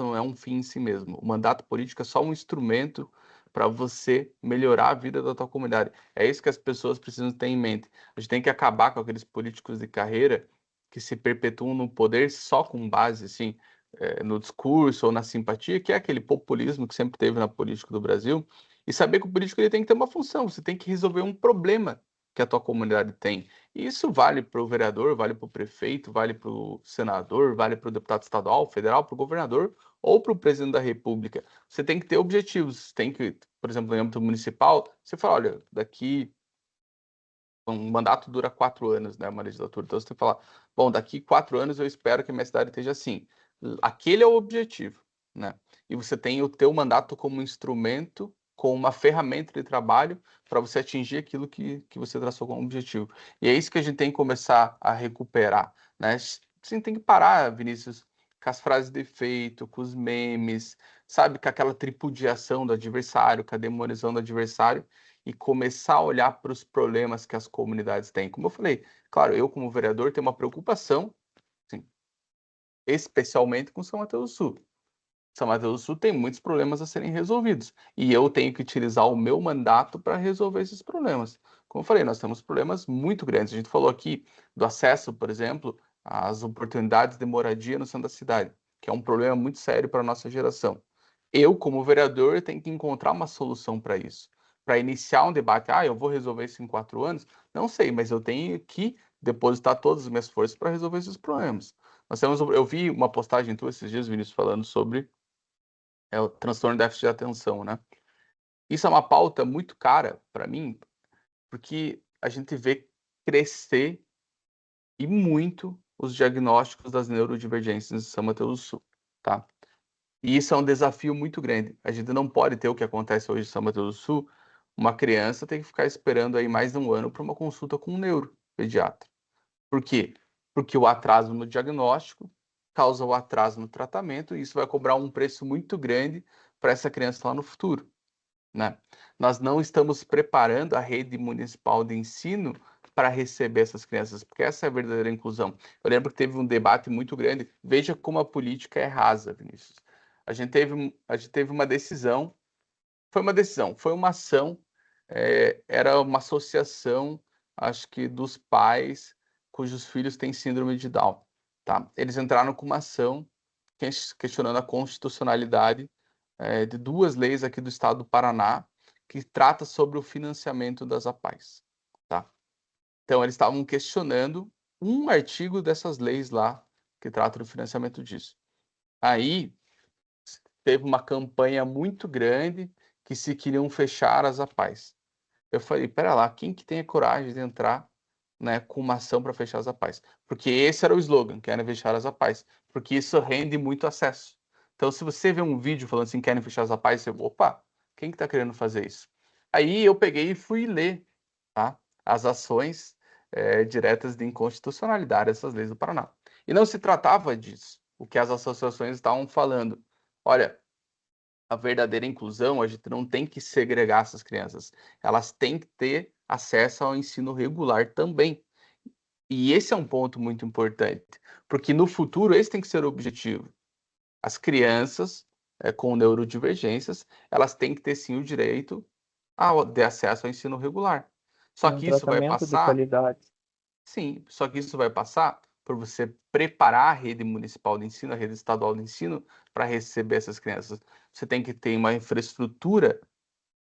não é um fim em si mesmo. O mandato político é só um instrumento para você melhorar a vida da tua comunidade. É isso que as pessoas precisam ter em mente. A gente tem que acabar com aqueles políticos de carreira que se perpetuam no poder só com base, assim, no discurso ou na simpatia, que é aquele populismo que sempre teve na política do Brasil, e saber que o político ele tem que ter uma função, você tem que resolver um problema que a tua comunidade tem. E isso vale para o vereador, vale para o prefeito, vale para o senador, vale para o deputado estadual, federal, para o governador ou para o presidente da República. Você tem que ter objetivos, tem que, por exemplo, no âmbito municipal, você fala, olha, daqui um mandato dura 4 anos, né, uma legislatura. Então você tem que falar, bom, daqui 4 anos eu espero que a minha cidade esteja assim. Aquele é o objetivo, né? E você tem o teu mandato como instrumento, como uma ferramenta de trabalho para você atingir aquilo que você traçou como objetivo. E é isso que a gente tem que começar a recuperar, né? Você tem que parar, Vinícius, com as frases de efeito, com os memes, sabe, com aquela tripudiação do adversário, com a demonização do adversário, e começar a olhar para os problemas que as comunidades têm. Como eu falei, claro, eu como vereador tenho uma preocupação, sim, especialmente com São Mateus do Sul. São Mateus do Sul tem muitos problemas a serem resolvidos e eu tenho que utilizar o meu mandato para resolver esses problemas. Como eu falei, nós temos problemas muito grandes. A gente falou aqui do acesso, por exemplo, às oportunidades de moradia no centro da cidade, que é um problema muito sério para a nossa geração. Eu, como vereador, tenho que encontrar uma solução para isso. Para iniciar um debate, eu vou resolver isso em 4 anos? Não sei, mas eu tenho que depositar todas as minhas forças para resolver esses problemas. Eu vi uma postagem tua esses dias, Vinícius, falando sobre o transtorno de déficit de atenção, né? Isso é uma pauta muito cara para mim, porque a gente vê crescer e muito os diagnósticos das neurodivergências em São Mateus do Sul, tá? E isso é um desafio muito grande. A gente não pode ter o que acontece hoje em São Mateus do Sul, uma criança tem que ficar esperando aí mais de um ano para uma consulta com um neuropediatra. Por quê? Porque o atraso no diagnóstico causa o atraso no tratamento e isso vai cobrar um preço muito grande para essa criança lá no futuro, né? Nós não estamos preparando a rede municipal de ensino para receber essas crianças, porque essa é a verdadeira inclusão. Eu lembro que teve um debate muito grande. Veja como a política é rasa, Vinícius. A gente teve uma decisão, foi uma ação, era uma associação, acho que dos pais cujos filhos têm síndrome de Down, tá? Eles entraram com uma ação questionando a constitucionalidade de duas leis aqui do estado do Paraná que trata sobre o financiamento das APAES, tá? Então eles estavam questionando um artigo dessas leis lá que trata do financiamento disso. Aí teve uma campanha muito grande que se queriam fechar as APAES. Eu falei, pera lá, quem que tem a coragem de entrar, né, com uma ação para fechar as APAES? Porque esse era o slogan, querem fechar as APAES, porque isso rende muito acesso. Então, se você vê um vídeo falando assim, querem fechar as APAES, você, opa, quem que está querendo fazer isso? Aí eu peguei e fui ler, tá, as ações diretas de inconstitucionalidade dessas leis do Paraná. E não se tratava disso, o que as associações estavam falando. Olha, a verdadeira inclusão, a gente não tem que segregar essas crianças. Elas têm que ter acesso ao ensino regular também. E esse é um ponto muito importante, porque no futuro esse tem que ser o objetivo. As crianças com neurodivergências, elas têm que ter sim o direito de acesso ao ensino regular. Só E um que isso vai tratamento de passar qualidade. Sim, só que isso vai passar por você preparar a rede municipal de ensino, a rede estadual de ensino, para receber essas crianças. Você tem que ter uma infraestrutura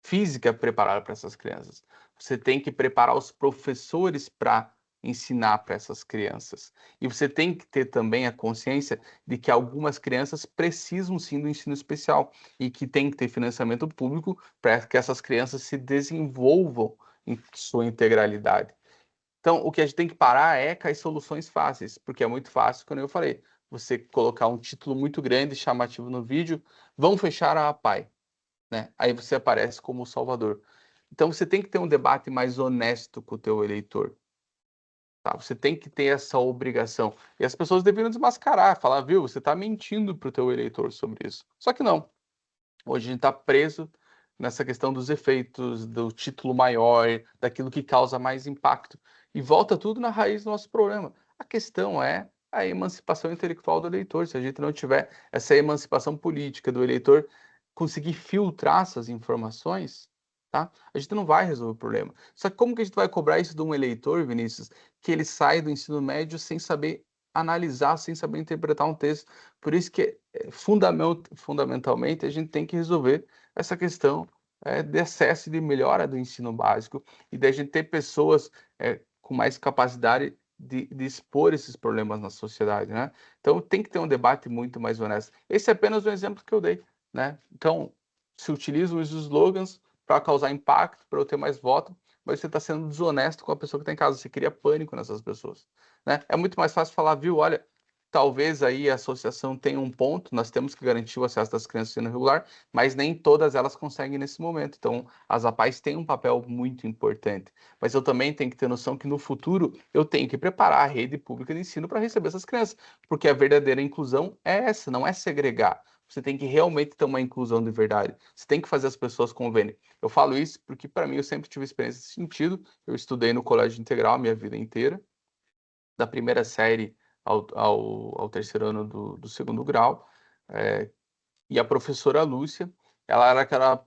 física preparada para essas crianças. Você tem que preparar os professores para ensinar para essas crianças. E você tem que ter também a consciência de que algumas crianças precisam sim do ensino especial e que tem que ter financiamento público para que essas crianças se desenvolvam em sua integralidade. Então, o que a gente tem que parar é com as soluções fáceis, porque é muito fácil, como eu falei, você colocar um título muito grande, chamativo no vídeo, vão fechar a APAE, né? Aí você aparece como o salvador. Então, você tem que ter um debate mais honesto com o teu eleitor, tá? Você tem que ter essa obrigação. E as pessoas deveriam desmascarar, falar, viu, você está mentindo para o teu eleitor sobre isso. Só que não. Hoje a gente está preso nessa questão dos efeitos, do título maior, daquilo que causa mais impacto. E volta tudo na raiz do nosso problema. A questão é a emancipação intelectual do eleitor. Se a gente não tiver essa emancipação política do eleitor conseguir filtrar essas informações, tá? A gente não vai resolver o problema. Só que como que a gente vai cobrar isso de um eleitor, Vinícius, que ele sai do ensino médio sem saber analisar, sem saber interpretar um texto? Por isso que fundamentalmente a gente tem que resolver essa questão de acesso e de melhora do ensino básico e da gente ter pessoas com mais capacidade de expor esses problemas na sociedade, né? Então tem que ter um debate muito mais honesto. Esse é apenas um exemplo que eu dei, né? Então se utilizam os slogans para causar impacto, para eu ter mais voto, mas você está sendo desonesto com a pessoa que está em casa, você cria pânico nessas pessoas, né? É muito mais fácil falar, viu, olha, talvez aí a associação tenha um ponto, nós temos que garantir o acesso das crianças ao ensino regular, mas nem todas elas conseguem nesse momento. Então, as APAES têm um papel muito importante. Mas eu também tenho que ter noção que no futuro eu tenho que preparar a rede pública de ensino para receber essas crianças, porque a verdadeira inclusão é essa, não é segregar. Você tem que realmente ter uma inclusão de verdade. Você tem que fazer as pessoas convênio. Eu falo isso porque, para mim, eu sempre tive experiência nesse sentido. Eu estudei no colégio integral a minha vida inteira, da primeira série ao terceiro ano do segundo grau. E a professora Lúcia, ela era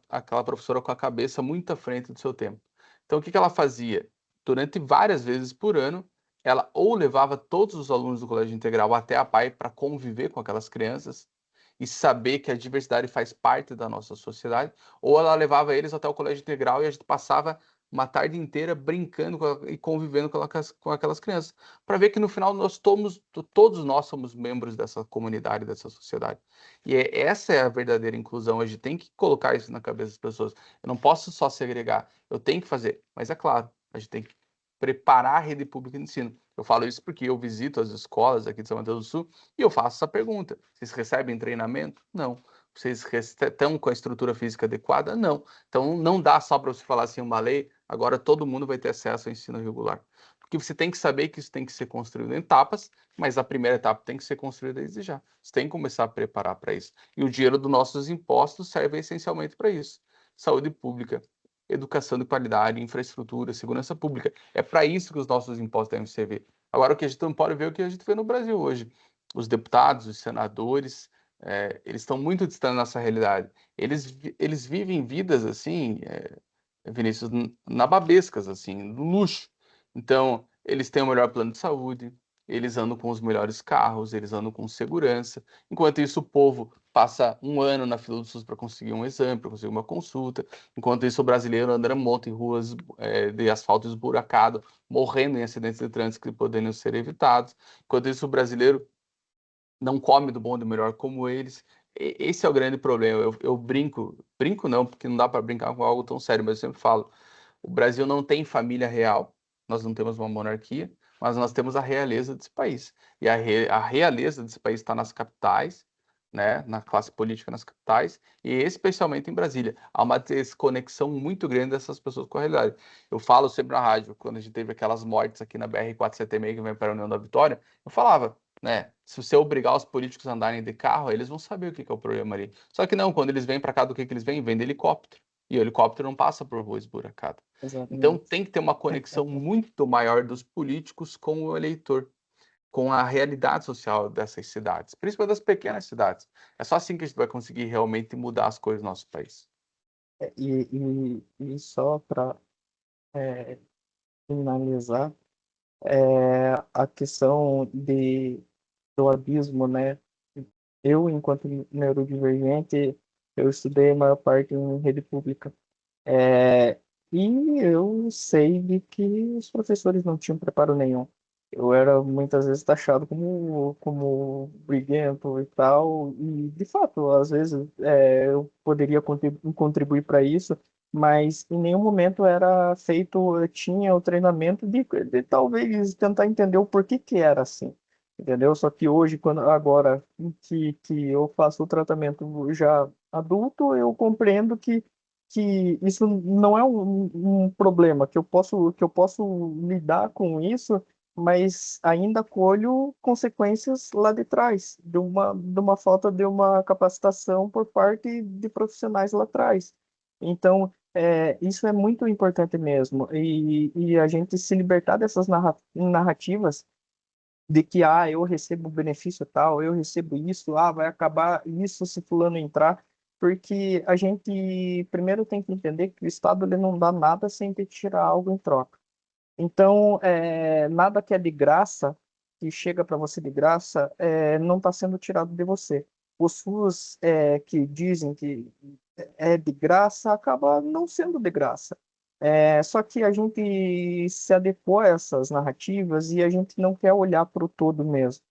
aquela professora com a cabeça muito à frente do seu tempo. Então, o que ela fazia? Durante várias vezes por ano, ela ou levava todos os alunos do colégio integral até a PAI para conviver com aquelas crianças e saber que a diversidade faz parte da nossa sociedade, ou ela levava eles até o colégio integral e a gente passava uma tarde inteira brincando e convivendo com aquelas crianças, para ver que no final todos nós somos membros dessa comunidade, dessa sociedade. E essa é a verdadeira inclusão. A gente tem que colocar isso na cabeça das pessoas. Eu não posso só segregar, eu tenho que fazer. Mas é claro, a gente tem que preparar a rede pública de ensino. Eu falo isso porque eu visito as escolas aqui de São Mateus do Sul e eu faço essa pergunta. Vocês recebem treinamento? Não. Vocês estão com a estrutura física adequada? Não. Então, não dá só para você falar assim, uma lei, agora todo mundo vai ter acesso ao ensino regular. Porque você tem que saber que isso tem que ser construído em etapas, mas a primeira etapa tem que ser construída desde já. Você tem que começar a preparar para isso. E o dinheiro dos nossos impostos serve essencialmente para isso. Saúde pública, educação de qualidade, infraestrutura, segurança pública. É para isso que os nossos impostos devem servir. Agora, o que a gente não pode ver é o que a gente vê no Brasil hoje. Os deputados, os senadores, eles estão muito distantes dessa realidade. Eles vivem vidas assim, Vinícius, nababescas, assim, no luxo. Então, eles têm o melhor plano de saúde, eles andam com os melhores carros, eles andam com segurança. Enquanto isso, o povo passa um ano na fila do SUS para conseguir um exame, para conseguir uma consulta. Enquanto isso, o brasileiro anda monte em ruas de asfalto esburacado, morrendo em acidentes de trânsito que poderiam ser evitados. Enquanto isso, o brasileiro não come do bom e do melhor como eles. Esse é o grande problema. Eu brinco não, porque não dá para brincar com algo tão sério, mas eu sempre falo, o Brasil não tem família real, nós não temos uma monarquia, mas nós temos a realeza desse país. E a realeza desse país está nas capitais, né, na classe política nas capitais, e especialmente em Brasília. Há uma desconexão muito grande dessas pessoas com a realidade. Eu falo sempre na rádio, quando a gente teve aquelas mortes aqui na BR-476 que vem para a União da Vitória, eu falava, né, se você obrigar os políticos a andarem de carro, eles vão saber o que é o problema ali. Só que não, quando eles vêm para cá, do que eles vêm? Vêm de helicóptero. E o helicóptero não passa por rua esburacada. Então Exatamente. tem que ter uma conexão muito maior dos políticos com o eleitor, com a realidade social dessas cidades, principalmente das pequenas cidades. É só assim que a gente vai conseguir realmente mudar as coisas no nosso país. E só para finalizar, a questão do abismo, né? Eu, enquanto neurodivergente, eu estudei a maior parte em rede pública. É, e eu sei de que os professores não tinham preparo nenhum. Eu era muitas vezes taxado como briguento e tal, e de fato, às vezes eu poderia contribuir para isso, mas em nenhum momento era feito, eu tinha o treinamento de talvez tentar entender o porquê que era assim. Entendeu? Só que hoje, agora que eu faço o tratamento já adulto, eu compreendo que isso não é um problema, que eu posso lidar com isso, mas ainda colho consequências lá de trás, de uma falta de uma capacitação por parte de profissionais lá atrás. Então, isso é muito importante mesmo, e a gente se libertar dessas narrativas de que eu recebo benefício tal, eu recebo isso, vai acabar isso se fulano entrar, porque a gente primeiro tem que entender que o Estado ele não dá nada sem te tirar algo em troca. Então, nada que é de graça, que chega para você de graça, não está sendo tirado de você. Os SUS que dizem que é de graça, acaba não sendo de graça. Só que a gente se adequou a essas narrativas e a gente não quer olhar para o todo mesmo.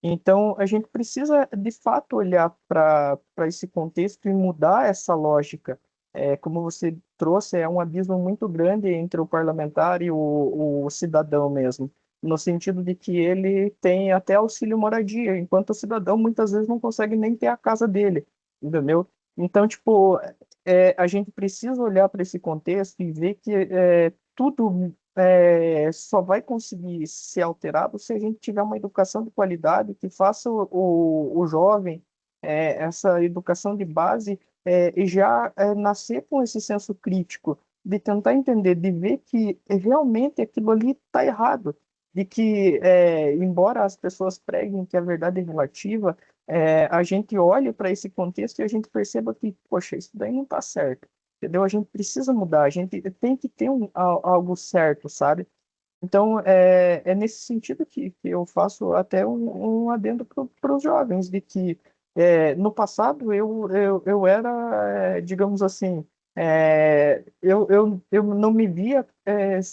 Então, a gente precisa, de fato, olhar para esse contexto e mudar essa lógica. Como você trouxe, é um abismo muito grande entre o parlamentar e o cidadão mesmo, no sentido de que ele tem até auxílio moradia, enquanto o cidadão muitas vezes não consegue nem ter a casa dele, entendeu? Então, tipo, a gente precisa olhar para esse contexto e ver que tudo só vai conseguir ser alterado se a gente tiver uma educação de qualidade que faça o jovem, essa educação de base, e já nascer com esse senso crítico, de tentar entender, de ver que realmente aquilo ali está errado, de que, embora as pessoas preguem que a verdade é relativa, a gente olhe para esse contexto e a gente perceba que, poxa, isso daí não está certo. Entendeu? A gente precisa mudar, a gente tem que ter algo certo, sabe? Então, é nesse sentido que eu faço até um adendo para os jovens, de que no passado eu era, digamos assim, eu não me via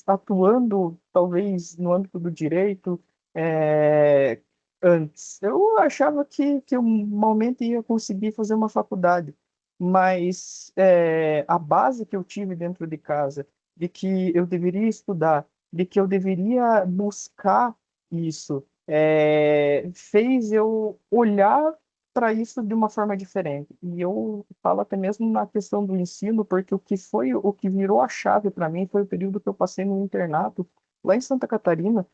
atuando, talvez, no âmbito do direito antes. Eu achava que eu malmente ia conseguir fazer uma faculdade, mas a base que eu tive dentro de casa, de que eu deveria estudar, de que eu deveria buscar isso, fez eu olhar para isso de uma forma diferente. E eu falo até mesmo na questão do ensino, porque o que virou a chave para mim foi o período que eu passei no internato lá em Santa Catarina,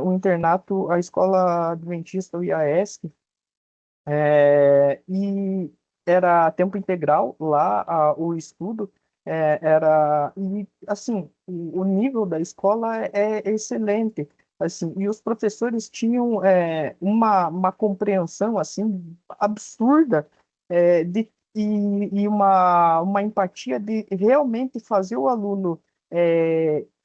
o internato, a escola adventista, o IAESC, e era tempo integral lá, o estudo era e assim o nível da escola é excelente, assim, e os professores tinham uma compreensão assim absurda, e uma empatia de realmente fazer o aluno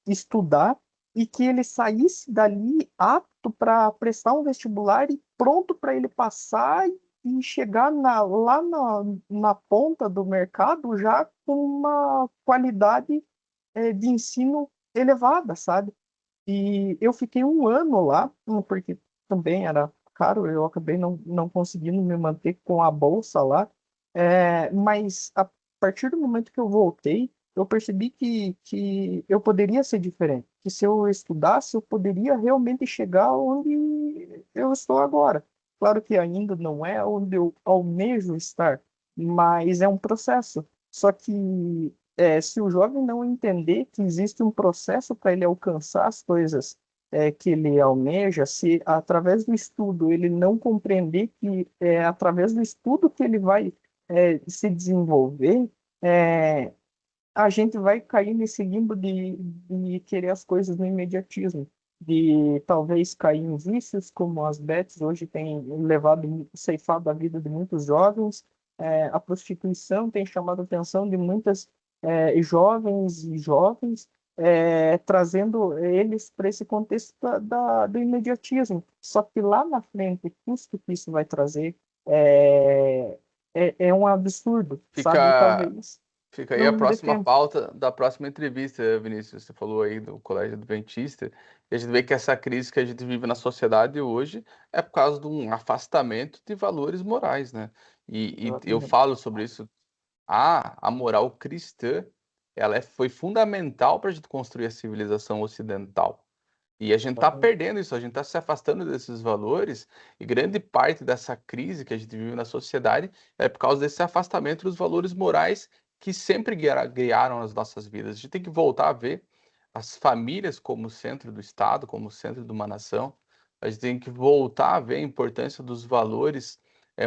estudar e que ele saísse dali apto para prestar um vestibular e pronto para ele passar e chegar lá na ponta do mercado já com uma qualidade de ensino elevada, sabe? E eu fiquei um ano lá, porque também era caro, eu acabei não conseguindo me manter com a bolsa lá. Mas a partir do momento que eu voltei, eu percebi que eu poderia ser diferente, que se eu estudasse, eu poderia realmente chegar onde eu estou agora. Claro que ainda não é onde eu almejo estar, mas é um processo. Só que se o jovem não entender que existe um processo para ele alcançar as coisas que ele almeja, se através do estudo ele não compreender que é através do estudo que ele vai se desenvolver, é, a gente vai cair nesse limbo de querer as coisas no imediatismo, de talvez cair em vícios como as bets hoje têm levado, ceifado a vida de muitos jovens. A prostituição tem chamado a atenção de muitas jovens e jovens, trazendo eles para esse contexto do imediatismo. Só que lá na frente, o custo que isso vai trazer é um absurdo, sabe? E Fica, talvez fica aí a não dê próxima tempo. pauta da próxima entrevista, Vinícius. Você falou aí do Colégio Adventista, e a gente vê que essa crise que a gente vive na sociedade hoje é por causa de um afastamento de valores morais, né? E eu Exatamente. falo sobre isso. A moral cristã, foi fundamental para a gente construir a civilização ocidental. E a gente está Exatamente. perdendo isso, a gente está se afastando desses valores, e grande parte dessa crise que a gente vive na sociedade é por causa desse afastamento dos valores morais que sempre guiaram as nossas vidas. A gente tem que voltar a ver as famílias como centro do Estado, como centro de uma nação. A gente tem que voltar a ver a importância dos valores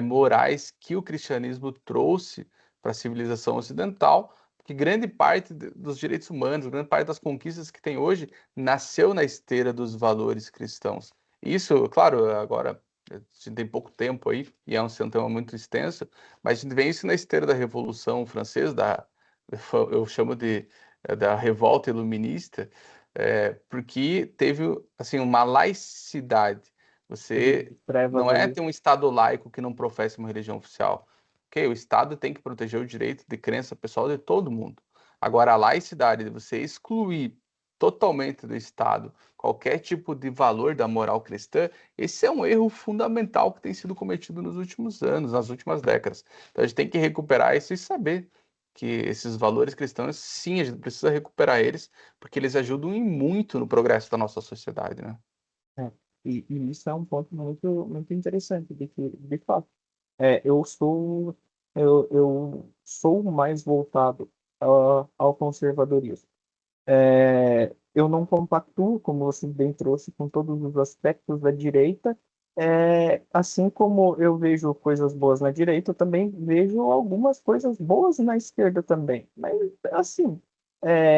morais que o cristianismo trouxe para a civilização ocidental, porque grande parte dos direitos humanos, grande parte das conquistas que tem hoje nasceu na esteira dos valores cristãos. Isso, claro, agora a gente tem pouco tempo aí, e é um tema muito extenso, mas a gente vê isso na esteira da Revolução Francesa, eu chamo da Revolta Iluminista, porque teve assim, uma laicidade. Você Trevas não é ali. ter um Estado laico que não professa uma religião oficial. Ok, o Estado tem que proteger o direito de crença pessoal de todo mundo. Agora, a laicidade, de você excluir totalmente do Estado qualquer tipo de valor da moral cristã, esse é um erro fundamental que tem sido cometido nos últimos anos, nas últimas décadas. Então a gente tem que recuperar isso e saber que esses valores cristãos, sim, a gente precisa recuperar eles, porque eles ajudam em muito no progresso da nossa sociedade, né? É. E isso é um ponto muito interessante, de que, de fato, eu sou mais voltado ao conservadorismo. Eu não compactuo, como você bem trouxe, com todos os aspectos da direita. Assim como eu vejo coisas boas na direita, eu também vejo algumas coisas boas na esquerda também. Mas, assim,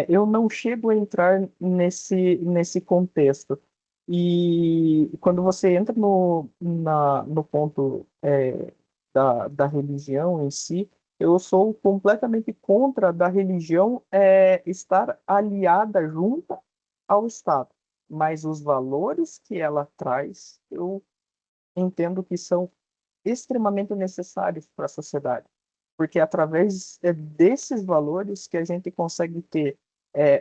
eu não chego a entrar nesse contexto. E quando você entra no ponto da religião em si, eu sou completamente contra da religião estar aliada junto ao Estado. Mas os valores que ela traz, eu entendo que são extremamente necessários para a sociedade. Porque é através desses valores que a gente consegue ter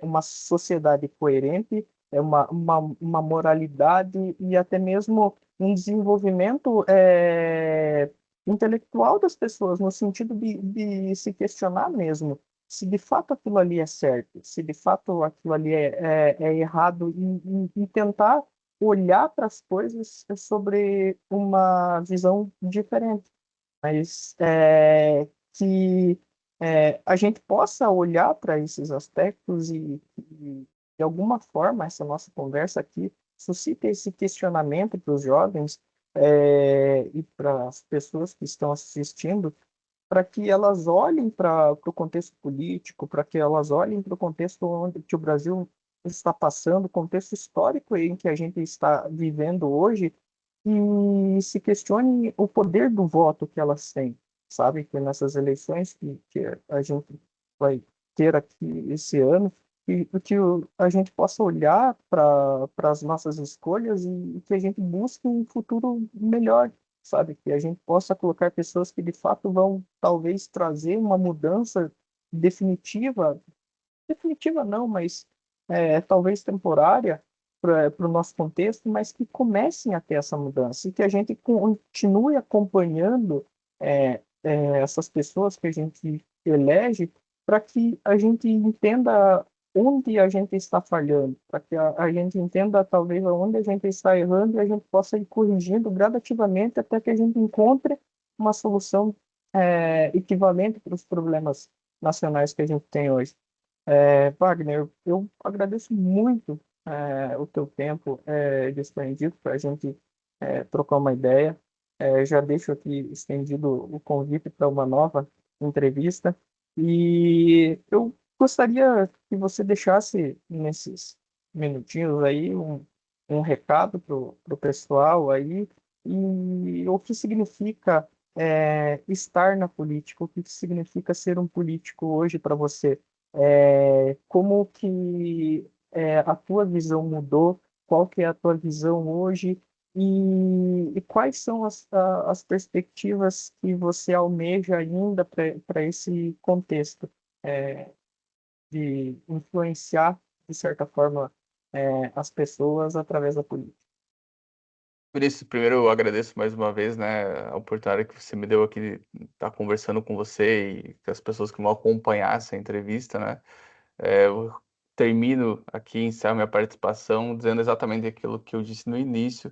uma sociedade coerente, uma moralidade e até mesmo um desenvolvimento intelectual das pessoas, no sentido de se questionar mesmo se de fato aquilo ali é certo, se de fato aquilo ali é errado, e tentar olhar para as coisas sobre uma visão diferente, mas que a gente possa olhar para esses aspectos e, de alguma forma, essa nossa conversa aqui suscita esse questionamento para os jovens e para as pessoas que estão assistindo, para que elas olhem para o contexto político, para que elas olhem para o contexto onde que o Brasil está passando, o contexto histórico em que a gente está vivendo hoje, e se questione o poder do voto que elas têm, sabe? Que nessas eleições que a gente vai ter aqui esse ano, e que a gente possa olhar para as nossas escolhas e que a gente busque um futuro melhor, sabe? Que a gente possa colocar pessoas que de fato vão talvez trazer uma mudança definitiva, definitiva não, mas talvez temporária para o nosso contexto, mas que comecem a ter essa mudança e que a gente continue acompanhando essas pessoas que a gente elege para que a gente entenda onde a gente está falhando, para que a gente entenda talvez onde a gente está errando e a gente possa ir corrigindo gradativamente até que a gente encontre uma solução equivalente para os problemas nacionais que a gente tem hoje. Wagner, eu agradeço muito o teu tempo desprendido para a gente trocar uma ideia. Já deixo aqui estendido o convite para uma nova entrevista e eu gostaria que você deixasse nesses minutinhos aí um recado para o pessoal aí e o que significa estar na política, o que significa ser um político hoje para você. Como que a tua visão mudou, qual que é a tua visão hoje e quais são as perspectivas que você almeja ainda para esse contexto de influenciar, de certa forma, as pessoas através da política. Vinícius, primeiro eu agradeço mais uma vez, né, a oportunidade que você me deu aqui de estar conversando com você e com as pessoas que vão acompanhar essa entrevista, né? Eu termino aqui, encerro minha participação dizendo exatamente aquilo que eu disse no início,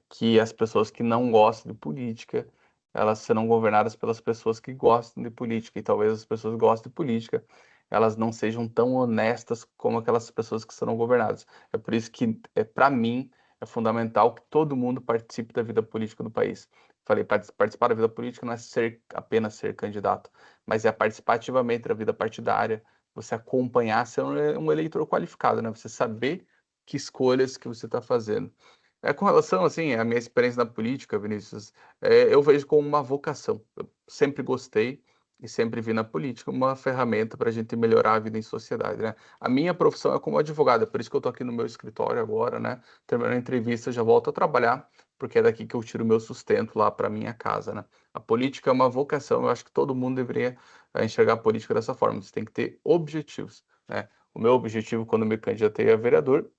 que as pessoas que não gostam de política, elas serão governadas pelas pessoas que gostam de política, e talvez as pessoas que gostam de política, elas não sejam tão honestas como aquelas pessoas que serão governadas. É por isso que, para mim, é fundamental que todo mundo participe da vida política do país. Falei, participar da vida política não é apenas ser candidato, mas é participar ativamente da vida partidária, você acompanhar, ser um eleitor qualificado, né? Você saber que escolhas que você está fazendo. Com relação, assim, à minha experiência na política, Vinícius, eu vejo como uma vocação. Eu sempre gostei e sempre vi na política uma ferramenta para a gente melhorar a vida em sociedade, né. A minha profissão é como advogado, é por isso que eu estou aqui no meu escritório agora, né, terminando a entrevista, já volto a trabalhar, porque é daqui que eu tiro o meu sustento lá para minha casa, né. A política é uma vocação, eu acho que todo mundo deveria, enxergar a política dessa forma, você tem que ter objetivos, né. O meu objetivo quando me candidatei a vereador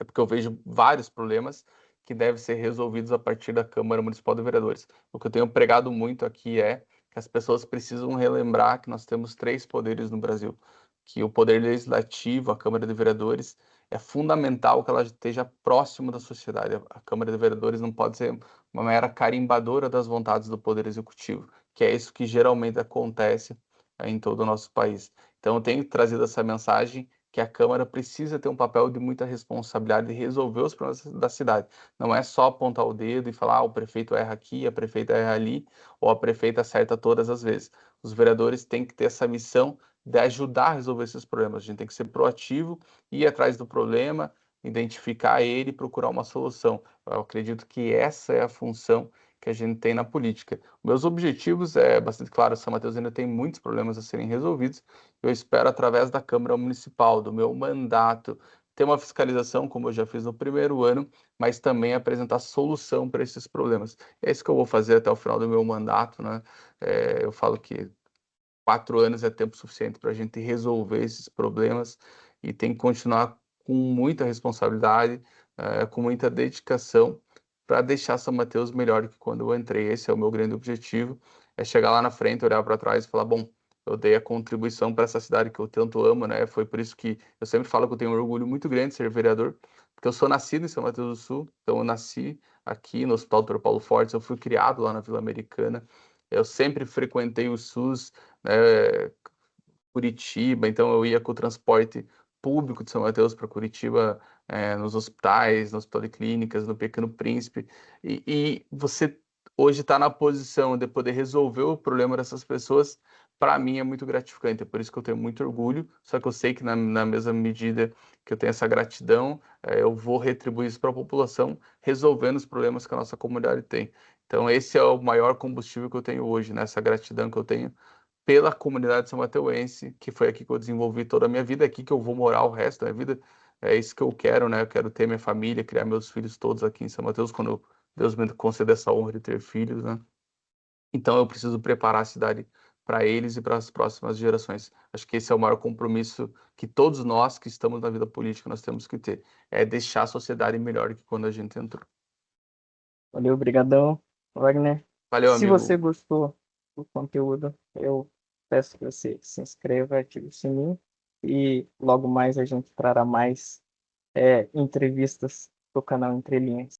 é porque eu vejo vários problemas que devem ser resolvidos a partir da Câmara Municipal de Vereadores. O que eu tenho pregado muito aqui é que as pessoas precisam relembrar que nós temos 3 poderes no Brasil, que o poder legislativo, a Câmara de Vereadores, é fundamental que ela esteja próximo da sociedade. A Câmara de Vereadores não pode ser uma mera carimbadora das vontades do poder executivo, que é isso que geralmente acontece, em todo o nosso país. Então eu tenho trazido essa mensagem que a Câmara precisa ter um papel de muita responsabilidade de resolver os problemas da cidade. Não é só apontar o dedo e falar: "Ah, o prefeito erra aqui, a prefeita erra ali, ou a prefeita acerta todas as vezes". Os vereadores têm que ter essa missão de ajudar a resolver esses problemas. A gente tem que ser proativo, ir atrás do problema, identificar ele e procurar uma solução. Eu acredito que essa é a função que a gente tem na política. Meus objetivos é bastante claro, São Mateus ainda tem muitos problemas a serem resolvidos. Eu espero, através da Câmara Municipal, do meu mandato, ter uma fiscalização, como eu já fiz no primeiro ano, mas também apresentar solução para esses problemas. É isso que eu vou fazer até o final do meu mandato, né? Eu falo que 4 anos é tempo suficiente para a gente resolver esses problemas e tem que continuar com muita responsabilidade, com muita dedicação para deixar São Mateus melhor que quando eu entrei. Esse é o meu grande objetivo, é chegar lá na frente, olhar para trás e falar: bom, eu dei a contribuição para essa cidade que eu tanto amo, né? Foi por isso que eu sempre falo que eu tenho um orgulho muito grande de ser vereador, porque eu sou nascido em São Mateus do Sul, então eu nasci aqui no Hospital Dr. Paulo Fortes, eu fui criado lá na Vila Americana, eu sempre frequentei o SUS, né, Curitiba, então eu ia com o transporte público de São Mateus para Curitiba, nos hospitais, nas policlínicas, no Pequeno Príncipe, e você hoje está na posição de poder resolver o problema dessas pessoas, para mim é muito gratificante, é por isso que eu tenho muito orgulho, só que eu sei que na mesma medida que eu tenho essa gratidão, eu vou retribuir isso para a população, resolvendo os problemas que a nossa comunidade tem. Então esse é o maior combustível que eu tenho hoje, né, essa gratidão que eu tenho pela comunidade são-mateuense, que foi aqui que eu desenvolvi toda a minha vida, é aqui que eu vou morar o resto da minha vida. É isso que eu quero, né? Eu quero ter minha família, criar meus filhos todos aqui em São Mateus, quando Deus me conceder essa honra de ter filhos, né? Então eu preciso preparar a cidade para eles e para as próximas gerações. Acho que esse é o maior compromisso que todos nós que estamos na vida política nós temos que ter, é deixar a sociedade melhor do que quando a gente entrou. Valeu, obrigadão, Wagner. Valeu, Se você amigo. gostou do conteúdo, eu peço que você se inscreva, ative o sininho e logo mais a gente trará mais entrevistas do canal Entre Linhas.